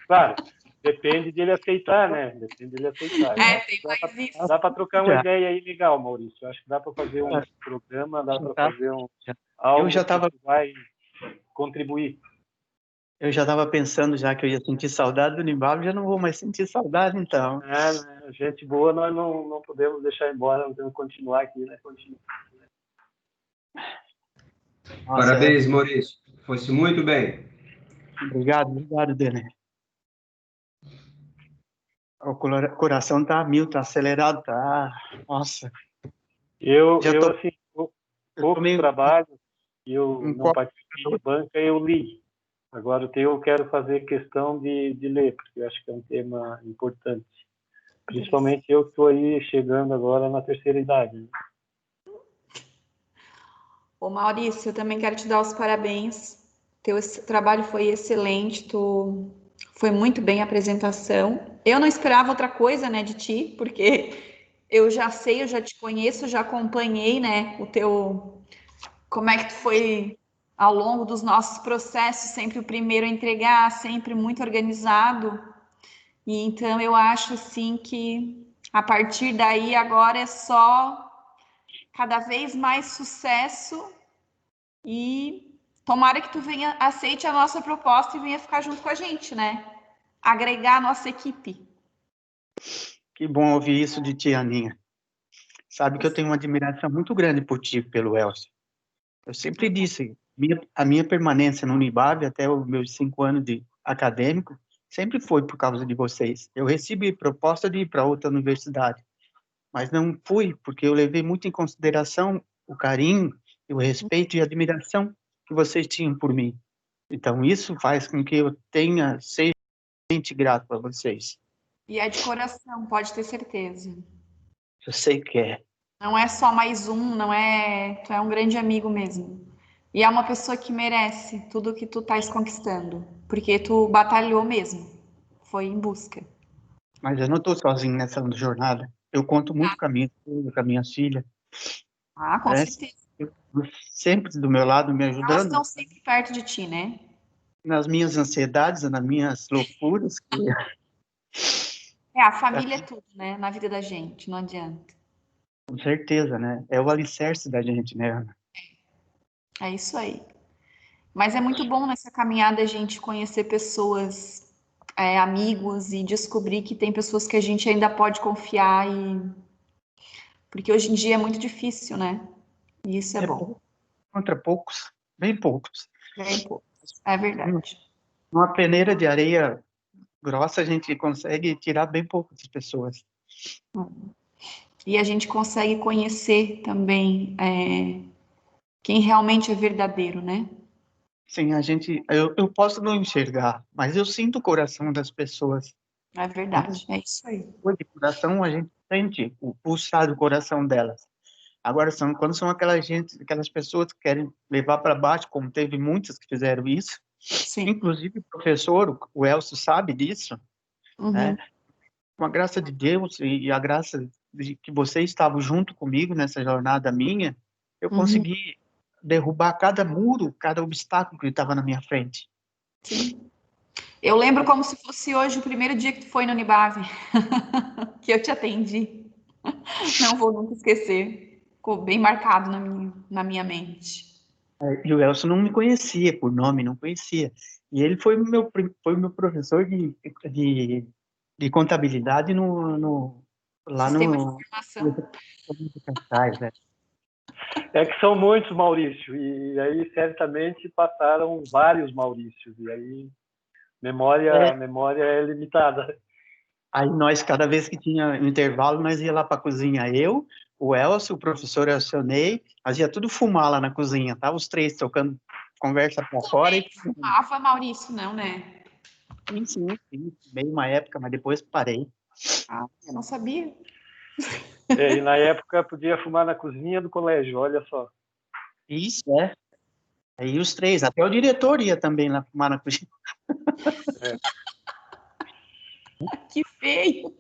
Claro, depende dele aceitar, né? Depende dele aceitar. Tem mais isso. Dá para trocar uma ideia aí legal, Maurício. Eu acho que dá para fazer um programa, dá para fazer algo que vai contribuir. Eu já estava pensando já que eu ia sentir saudade do Unibave, já não vou mais sentir saudade, então. Né? Gente boa, nós não podemos deixar embora, nós temos que continuar aqui, né? Nossa, parabéns, Maurício. Foi-se muito bem. Obrigado, Dene. O coração tá a mil, tá acelerado, tá... Nossa. Eu assim, poucos trabalhos, eu não participei de banca, eu li. Agora, eu quero fazer questão de ler, porque eu acho que é um tema importante. Principalmente eu que estou aí chegando agora na terceira idade. Né? Ô Maurício, eu também quero te dar os parabéns. Teu trabalho foi excelente, foi muito bem a apresentação. Eu não esperava outra coisa, né, de ti, porque eu já sei, eu já te conheço, já acompanhei, né, como é que tu foi ao longo dos nossos processos, sempre o primeiro a entregar, sempre muito organizado. E então eu acho assim que a partir daí agora é só cada vez mais sucesso e Tomara que tu venha, aceite a nossa proposta e venha ficar junto com a gente, né? Agregar a nossa equipe. Que bom ouvir isso de ti, Aninha. Sabe que eu tenho uma admiração muito grande por ti, pelo Elcio. Eu sempre disse, a minha permanência no Unibab até os meus 5 anos de acadêmico sempre foi por causa de vocês. Eu recebi proposta de ir para outra universidade, mas não fui porque eu levei muito em consideração o carinho, o respeito e a admiração que vocês tinham por mim. Então isso faz com que eu seja grato a vocês. E é de coração, pode ter certeza. Eu sei que é. Não é só mais um, não é... Tu é um grande amigo mesmo. E é uma pessoa que merece tudo que tu estás conquistando. Porque tu batalhou mesmo. Foi em busca. Mas eu não estou sozinho nessa jornada. Eu conto muito com a minha esposa, com a minha filha. Ah, com certeza. Sempre do meu lado, me Elas ajudando. estão sempre perto de ti, né? Nas minhas ansiedades, nas minhas loucuras. A família é tudo, né? Na vida da gente, não adianta. Com certeza, né? É o alicerce da gente, né, Ana? É isso aí. Mas é muito bom nessa caminhada a gente conhecer pessoas, amigos, e descobrir que tem pessoas que a gente ainda pode confiar. Porque hoje em dia é muito difícil, né? E isso é bom. Contra poucos, bem poucos. Bem poucos. É verdade. Uma peneira de areia grossa a gente consegue tirar bem poucas pessoas. E a gente consegue conhecer também quem realmente é verdadeiro, né? Sim, eu posso não enxergar, mas eu sinto o coração das pessoas. É verdade, é isso aí. De coração, a gente sente o pulsar do coração delas. Agora, quando são aquelas pessoas que querem levar para baixo, como teve muitas que fizeram isso, Sim. inclusive o professor, o Elcio, sabe disso, né? Com a graça de Deus e a graça de que vocês estavam junto comigo nessa jornada minha, eu consegui derrubar cada muro, cada obstáculo que estava na minha frente. Sim. Eu lembro como se fosse hoje o primeiro dia que tu foi no Unibave, que eu te atendi. Não vou nunca esquecer. Ficou bem marcado na minha mente. E o Elcio não me conhecia por nome, não conhecia. E ele foi meu professor de contabilidade lá Sistema de no informação. né? É que são muitos Maurício, e aí certamente passaram vários Maurícios, e aí memória é limitada. Aí nós, cada vez que tinha um intervalo, nós ia lá para a cozinha. Eu, o Elcio, o professor Elcionei, nós ia tudo fumar lá na cozinha, tá? Os três trocando conversa para fora. Fumava, Maurício, não, né? Sim. Bem uma época, mas depois parei. Ah, eu não sabia. E na época podia fumar na cozinha do colégio, olha só. Isso, é. Aí os três, até o diretor ia também lá fumar na cozinha. Que feio!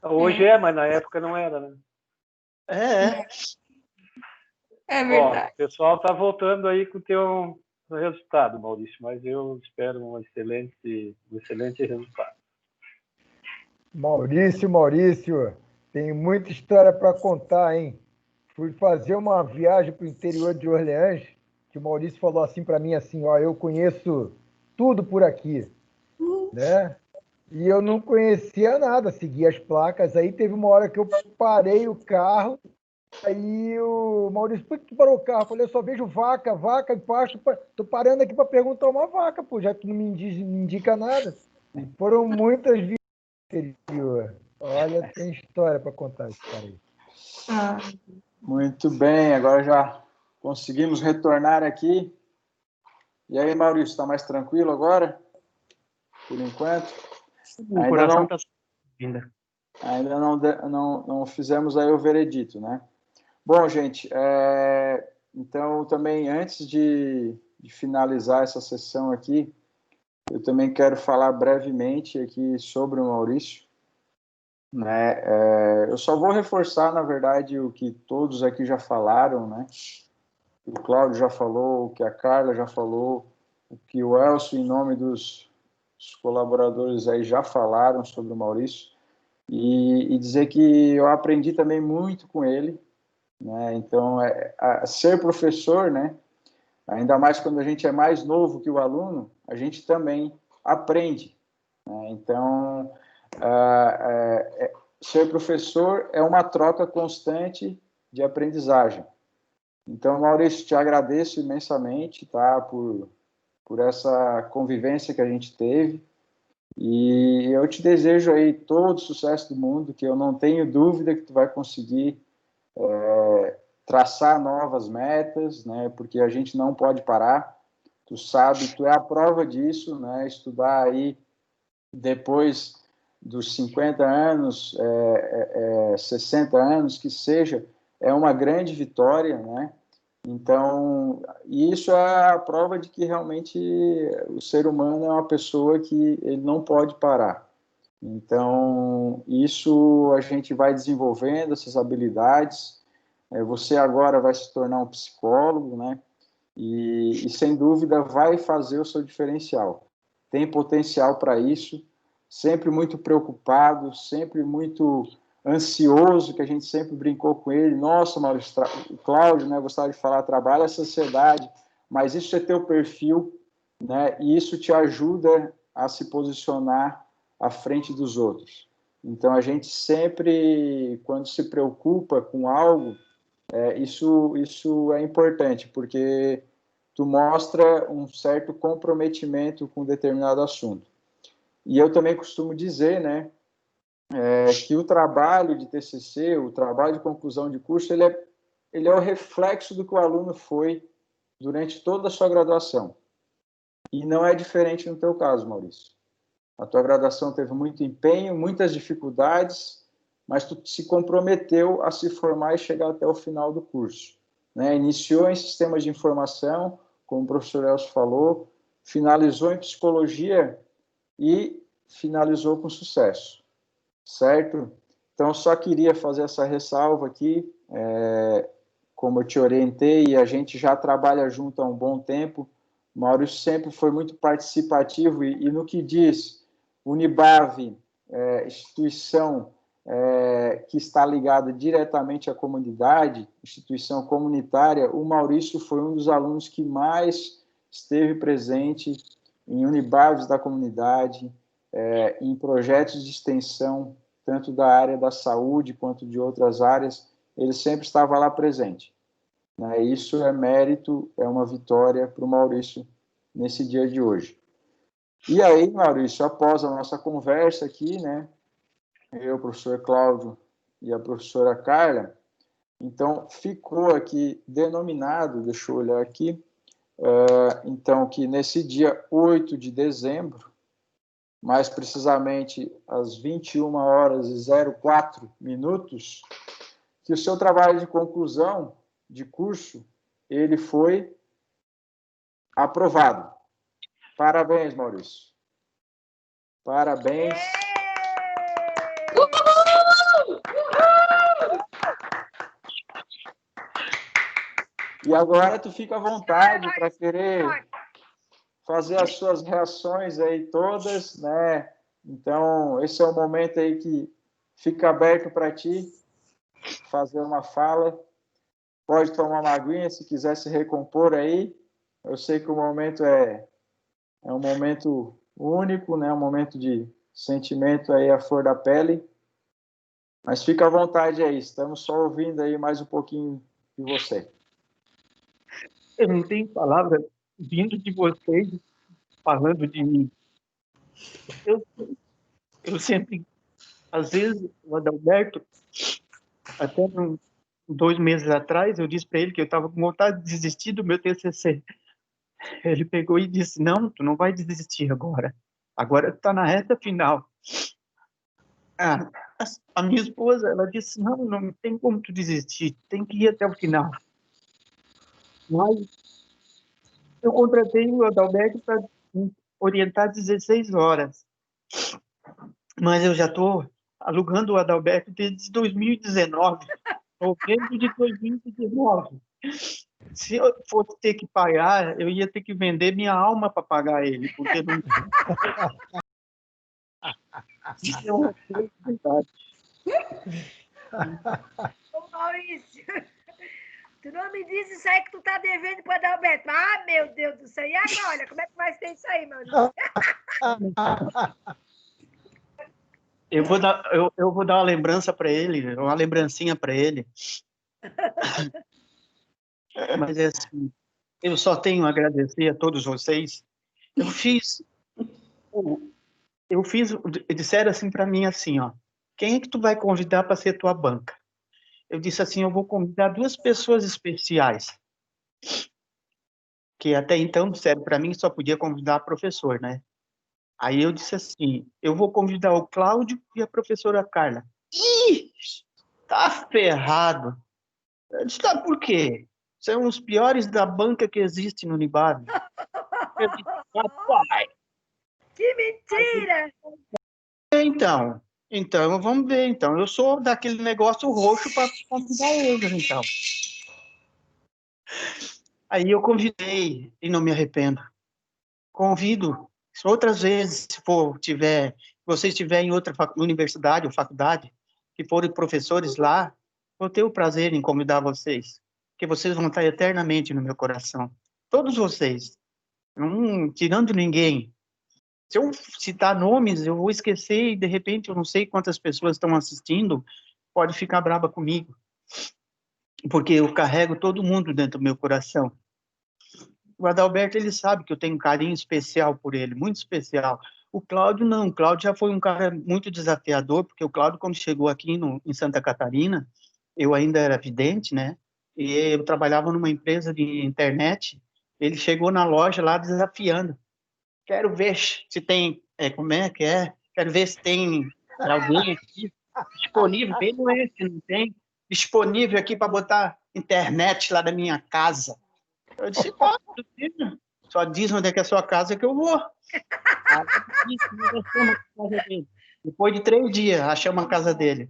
Hoje mas na época não era, né? É verdade. Ó, o pessoal está voltando aí com o teu resultado, Maurício, mas eu espero um excelente resultado. Maurício, tem muita história para contar, hein? Fui fazer uma viagem para o interior de Orleans, que o Maurício falou assim para mim assim, ó, eu conheço tudo por aqui, né? E eu não conhecia nada, seguia as placas. Aí teve uma hora que eu parei o carro, aí o Maurício, por que tu parou o carro? Eu falei, eu só vejo vaca e pasto. Tô parando aqui para perguntar uma vaca, pô, já que não me indica nada. Foram muitas viagens no interior. Olha, tem história para contar esse cara aí. Muito bem, agora já conseguimos retornar aqui. E aí, Maurício, está mais tranquilo agora? Por enquanto? O coração está ainda não fizemos aí o veredito, né? Bom, gente, então também antes de finalizar essa sessão aqui, eu também quero falar brevemente aqui sobre o Maurício, né? Eu só vou reforçar, na verdade, o que todos aqui já falaram, né? O Cláudio já falou, o que a Carla já falou, o que o Elcio, em nome dos colaboradores aí, já falaram sobre o Maurício, e dizer que eu aprendi também muito com ele, né? Então, ser professor, né? Ainda mais quando a gente é mais novo que o aluno, a gente também aprende, né? Então, ser professor é uma troca constante de aprendizagem. Então, Maurício, te agradeço imensamente, tá, por essa convivência que a gente teve, e eu te desejo aí todo o sucesso do mundo, que eu não tenho dúvida que tu vai conseguir traçar novas metas, né, porque a gente não pode parar, tu sabe, tu é a prova disso, né, estudar aí depois dos 50 anos, 60 anos, que seja, é uma grande vitória, né? Então, isso é a prova de que realmente o ser humano é uma pessoa que ele não pode parar. Então, isso a gente vai desenvolvendo, essas habilidades. Você agora vai se tornar um psicólogo, né? E sem dúvida vai fazer o seu diferencial. Tem potencial para isso, sempre muito preocupado, sempre muito ansioso, que a gente sempre brincou com ele. Nossa, Maurício, o Cláudio, né, gostava de falar, trabalha a sociedade, mas isso é teu perfil, né, e isso te ajuda a se posicionar à frente dos outros. Então, a gente sempre, quando se preocupa com algo, isso é importante, porque tu mostra um certo comprometimento com determinado assunto. E eu também costumo dizer, né, que o trabalho de TCC, o trabalho de conclusão de curso, ele é o reflexo do que o aluno foi durante toda a sua graduação. E não é diferente no teu caso, Maurício. A tua graduação teve muito empenho, muitas dificuldades, mas tu se comprometeu a se formar e chegar até o final do curso, né? Iniciou em sistemas de informação, como o professor Elcio falou, finalizou em psicologia e finalizou com sucesso, certo? Então, só queria fazer essa ressalva aqui, como eu te orientei, e a gente já trabalha junto há um bom tempo, o Maurício sempre foi muito participativo, e no que diz Unibave, instituição que está ligada diretamente à comunidade, instituição comunitária, o Maurício foi um dos alunos que mais esteve presente em Unibaves da comunidade, em projetos de extensão, tanto da área da saúde quanto de outras áreas, ele sempre estava lá presente, né? Isso é mérito, é uma vitória para o Maurício nesse dia de hoje. E aí, Maurício, após a nossa conversa aqui, né, eu, o professor Cláudio e a professora Carla, então ficou aqui denominado, deixa eu olhar aqui, então que nesse dia 8 de dezembro, mais precisamente às 21h04, que o seu trabalho de conclusão de curso, ele foi aprovado. Parabéns, Maurício. Parabéns. E agora tu fica à vontade para querer fazer as suas reações aí todas, né? Então, esse é o momento aí que fica aberto para ti fazer uma fala. Pode tomar uma aguinha se quiser se recompor aí. Eu sei que o momento é um momento único, né? Um momento de sentimento aí à flor da pele. Mas fica à vontade aí. Estamos só ouvindo aí mais um pouquinho de você. Eu não tenho palavras vindo de vocês, falando de mim. Eu sempre, às vezes, o Adalberto, até 2 meses atrás, eu disse para ele que eu estava com vontade de desistir do meu TCC. Ele pegou e disse, não, tu não vai desistir agora. Agora tu está na reta final. A minha esposa, ela disse, não tem como tu desistir, tem que ir até o final. Mas eu contratei o Adalberto para orientar 16 horas. Mas eu já estou alugando o Adalberto desde 2019, novembro de 2019. Se eu fosse ter que pagar, eu ia ter que vender minha alma para pagar ele, porque não... Isso é uma verdade. Ô, Maurício, me diz isso aí que tu tá devendo para Adalberto. Ah, meu Deus do céu. E agora? Como é que vai ser isso aí, Maurício? Eu vou dar uma lembrança para ele, uma lembrancinha para ele. Mas é assim, eu só tenho a agradecer a todos vocês. Disseram assim para mim assim, ó, quem é que tu vai convidar para ser tua banca? Eu disse assim, eu vou convidar 2 pessoas especiais, que até então, sério, para mim só podia convidar professor, né? Aí eu disse assim, eu vou convidar o Cláudio e a professora Carla. Ih, tá ferrado. Eu disse, tá, por quê? São os piores da banca que existe no Unibab. Eu disse, papai. Que mentira! Então, vamos ver, então. Eu sou daquele negócio roxo para convidar eles, então. Aí eu convidei, e não me arrependo. Convido outras vezes, se vocês estiverem em outra universidade ou faculdade, que forem professores lá, vou ter o prazer em convidar vocês, porque vocês vão estar eternamente no meu coração. Todos vocês, não tirando ninguém. Se eu citar nomes, eu vou esquecer e, de repente, eu não sei quantas pessoas estão assistindo, pode ficar brava comigo, porque eu carrego todo mundo dentro do meu coração. O Adalberto, ele sabe que eu tenho um carinho especial por ele, muito especial. O Cláudio, não. O Cláudio já foi um cara muito desafiador, porque o Cláudio, quando chegou aqui em Santa Catarina, eu ainda era vidente, né? E eu trabalhava numa empresa de internet. Ele chegou na loja lá desafiando. Quero ver se tem, como é que é? Quero ver se tem alguém aqui disponível, bem doente, não tem? Disponível aqui para botar internet lá da minha casa. Eu disse, pode, só diz onde é que é a sua casa que eu vou. Depois de 3 dias, achamos a casa dele.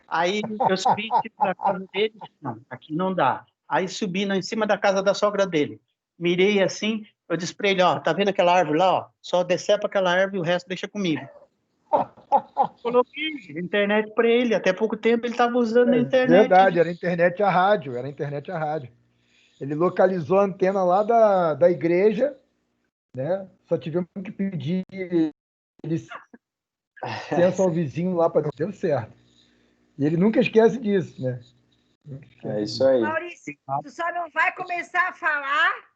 Aí eu subi para a casa dele, não, aqui não dá. Aí subi em cima da casa da sogra dele. Mirei assim, eu disse para ele, ó, tá vendo aquela árvore lá, ó? Só decepa aquela árvore e o resto deixa comigo. Coloquei internet para ele, até pouco tempo ele estava usando a internet. Verdade, era internet a rádio, Ele localizou a antena lá da igreja, né? Só tivemos que pedir licença ao vizinho lá para deu certo. E ele nunca esquece disso, né? É isso aí. Maurício, tu só não vai começar a falar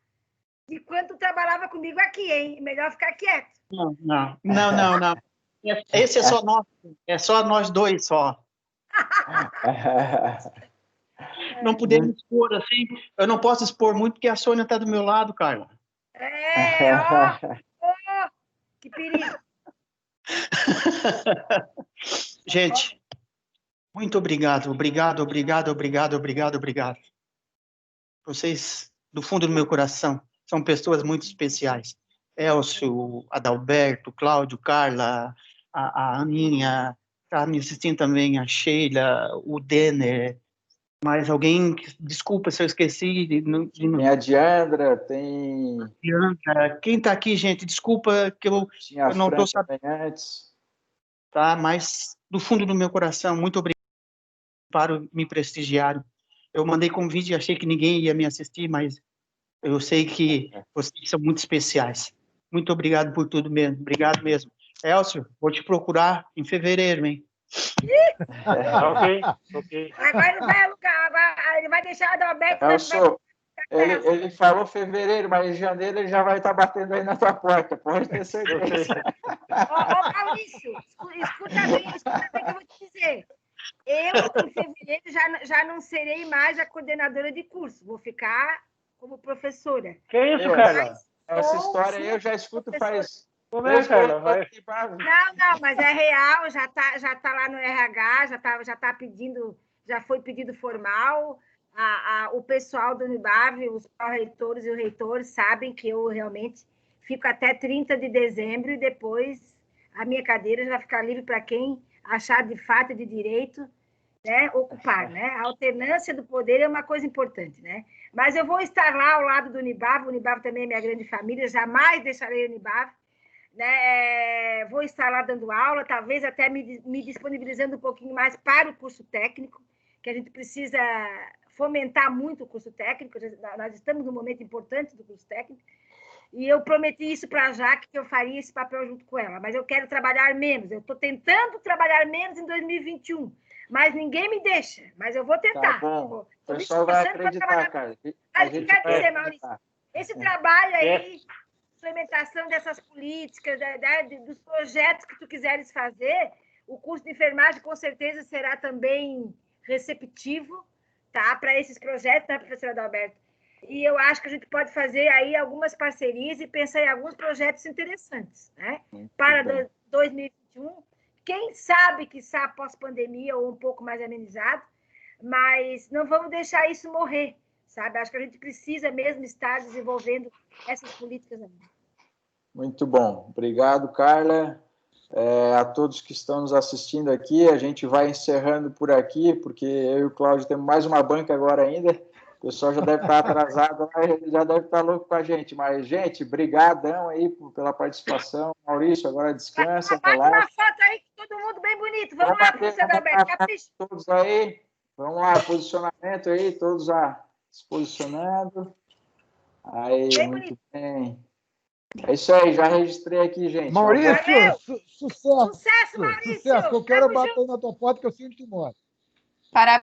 de quando tu trabalhava comigo aqui, hein? Melhor ficar quieto. Não. Esse é só nosso, é só nós dois só. Não podemos expor assim, eu não posso expor muito porque a Sônia está do meu lado, Carla. Que perigo. Gente, muito obrigado. Vocês, do fundo do meu coração, são pessoas muito especiais. Elcio, Adalberto, Cláudio, Carla, a Aninha, está me assistindo também a Sheila, o Denner, mais alguém, desculpa se eu esqueci. Tem a Diandra, tem... Diandra, quem está aqui, gente, desculpa que eu não estou sabendo. Tá, mas do fundo do meu coração, muito obrigado para me prestigiar. Eu mandei convite e achei que ninguém ia me assistir, mas eu sei que vocês são muito especiais. Muito obrigado por tudo mesmo. Obrigado mesmo. Elcio, vou te procurar em fevereiro, hein? Ok. Agora ele vai alugar, agora ele vai deixar o Adalberto... Elcio, ele falou fevereiro, mas em janeiro ele já vai estar batendo aí na tua porta, pode ter certeza. Ô, Maurício, escuta bem que eu vou te dizer. Eu, em fevereiro, já não serei mais a coordenadora de curso, vou ficar como professora. Que isso, Carla? Essa história aí eu já escuto faz... Como é, Carla? Não, mas é real, já tá lá no RH, já tá pedindo, já foi pedido formal. O pessoal do Unibab, os pró-reitores e o reitor sabem que eu realmente fico até 30 de dezembro e depois a minha cadeira já vai ficar livre para quem achar de fato e de direito, né, ocupar, né? A alternância do poder é uma coisa importante, né? Mas eu vou estar lá ao lado do Unibab, o Unibab também é minha grande família, jamais deixarei o Unibab, né? Vou estar lá dando aula, talvez até me disponibilizando um pouquinho mais para o curso técnico, que a gente precisa fomentar muito o curso técnico, nós estamos num momento importante do curso técnico, e eu prometi isso para a Jaque, que eu faria esse papel junto com ela, mas eu quero trabalhar menos, eu estou tentando trabalhar menos em 2021, mas ninguém me deixa, mas eu vou tentar. Tá bom. O pessoal vai acreditar, cara. Mas o que quer dizer, Maurício? Esse trabalho aí, implementação dessas políticas, dos projetos que tu quiseres fazer, o curso de enfermagem com certeza será também receptivo, tá, para esses projetos, né, professora Adalberto? E eu acho que a gente pode fazer aí algumas parcerias e pensar em alguns projetos interessantes, né? Para 2021, quem sabe que pós-pandemia ou um pouco mais amenizado, mas não vamos deixar isso morrer, sabe? Acho que a gente precisa mesmo estar desenvolvendo essas políticas ainda. Muito bom. Obrigado, Carla. A todos que estão nos assistindo aqui, a gente vai encerrando por aqui, porque eu e o Cláudio temos mais uma banca agora ainda. O pessoal já deve estar atrasado, já deve estar louco com a gente. Mas, gente, brigadão aí pela participação. Maurício, agora descansa. Bate uma foto aí, todo mundo bem bonito. Vamos lá, professor Adalberto. Capricha. Todos aí. Vamos lá, posicionamento aí, todos se posicionando. Aí, bem muito bonito. bem. É isso aí, já registrei aqui, gente. Maurício, sucesso! Sucesso, Maurício! Sucesso! Eu quero bater na tua porta que eu sinto que moro. Parabéns.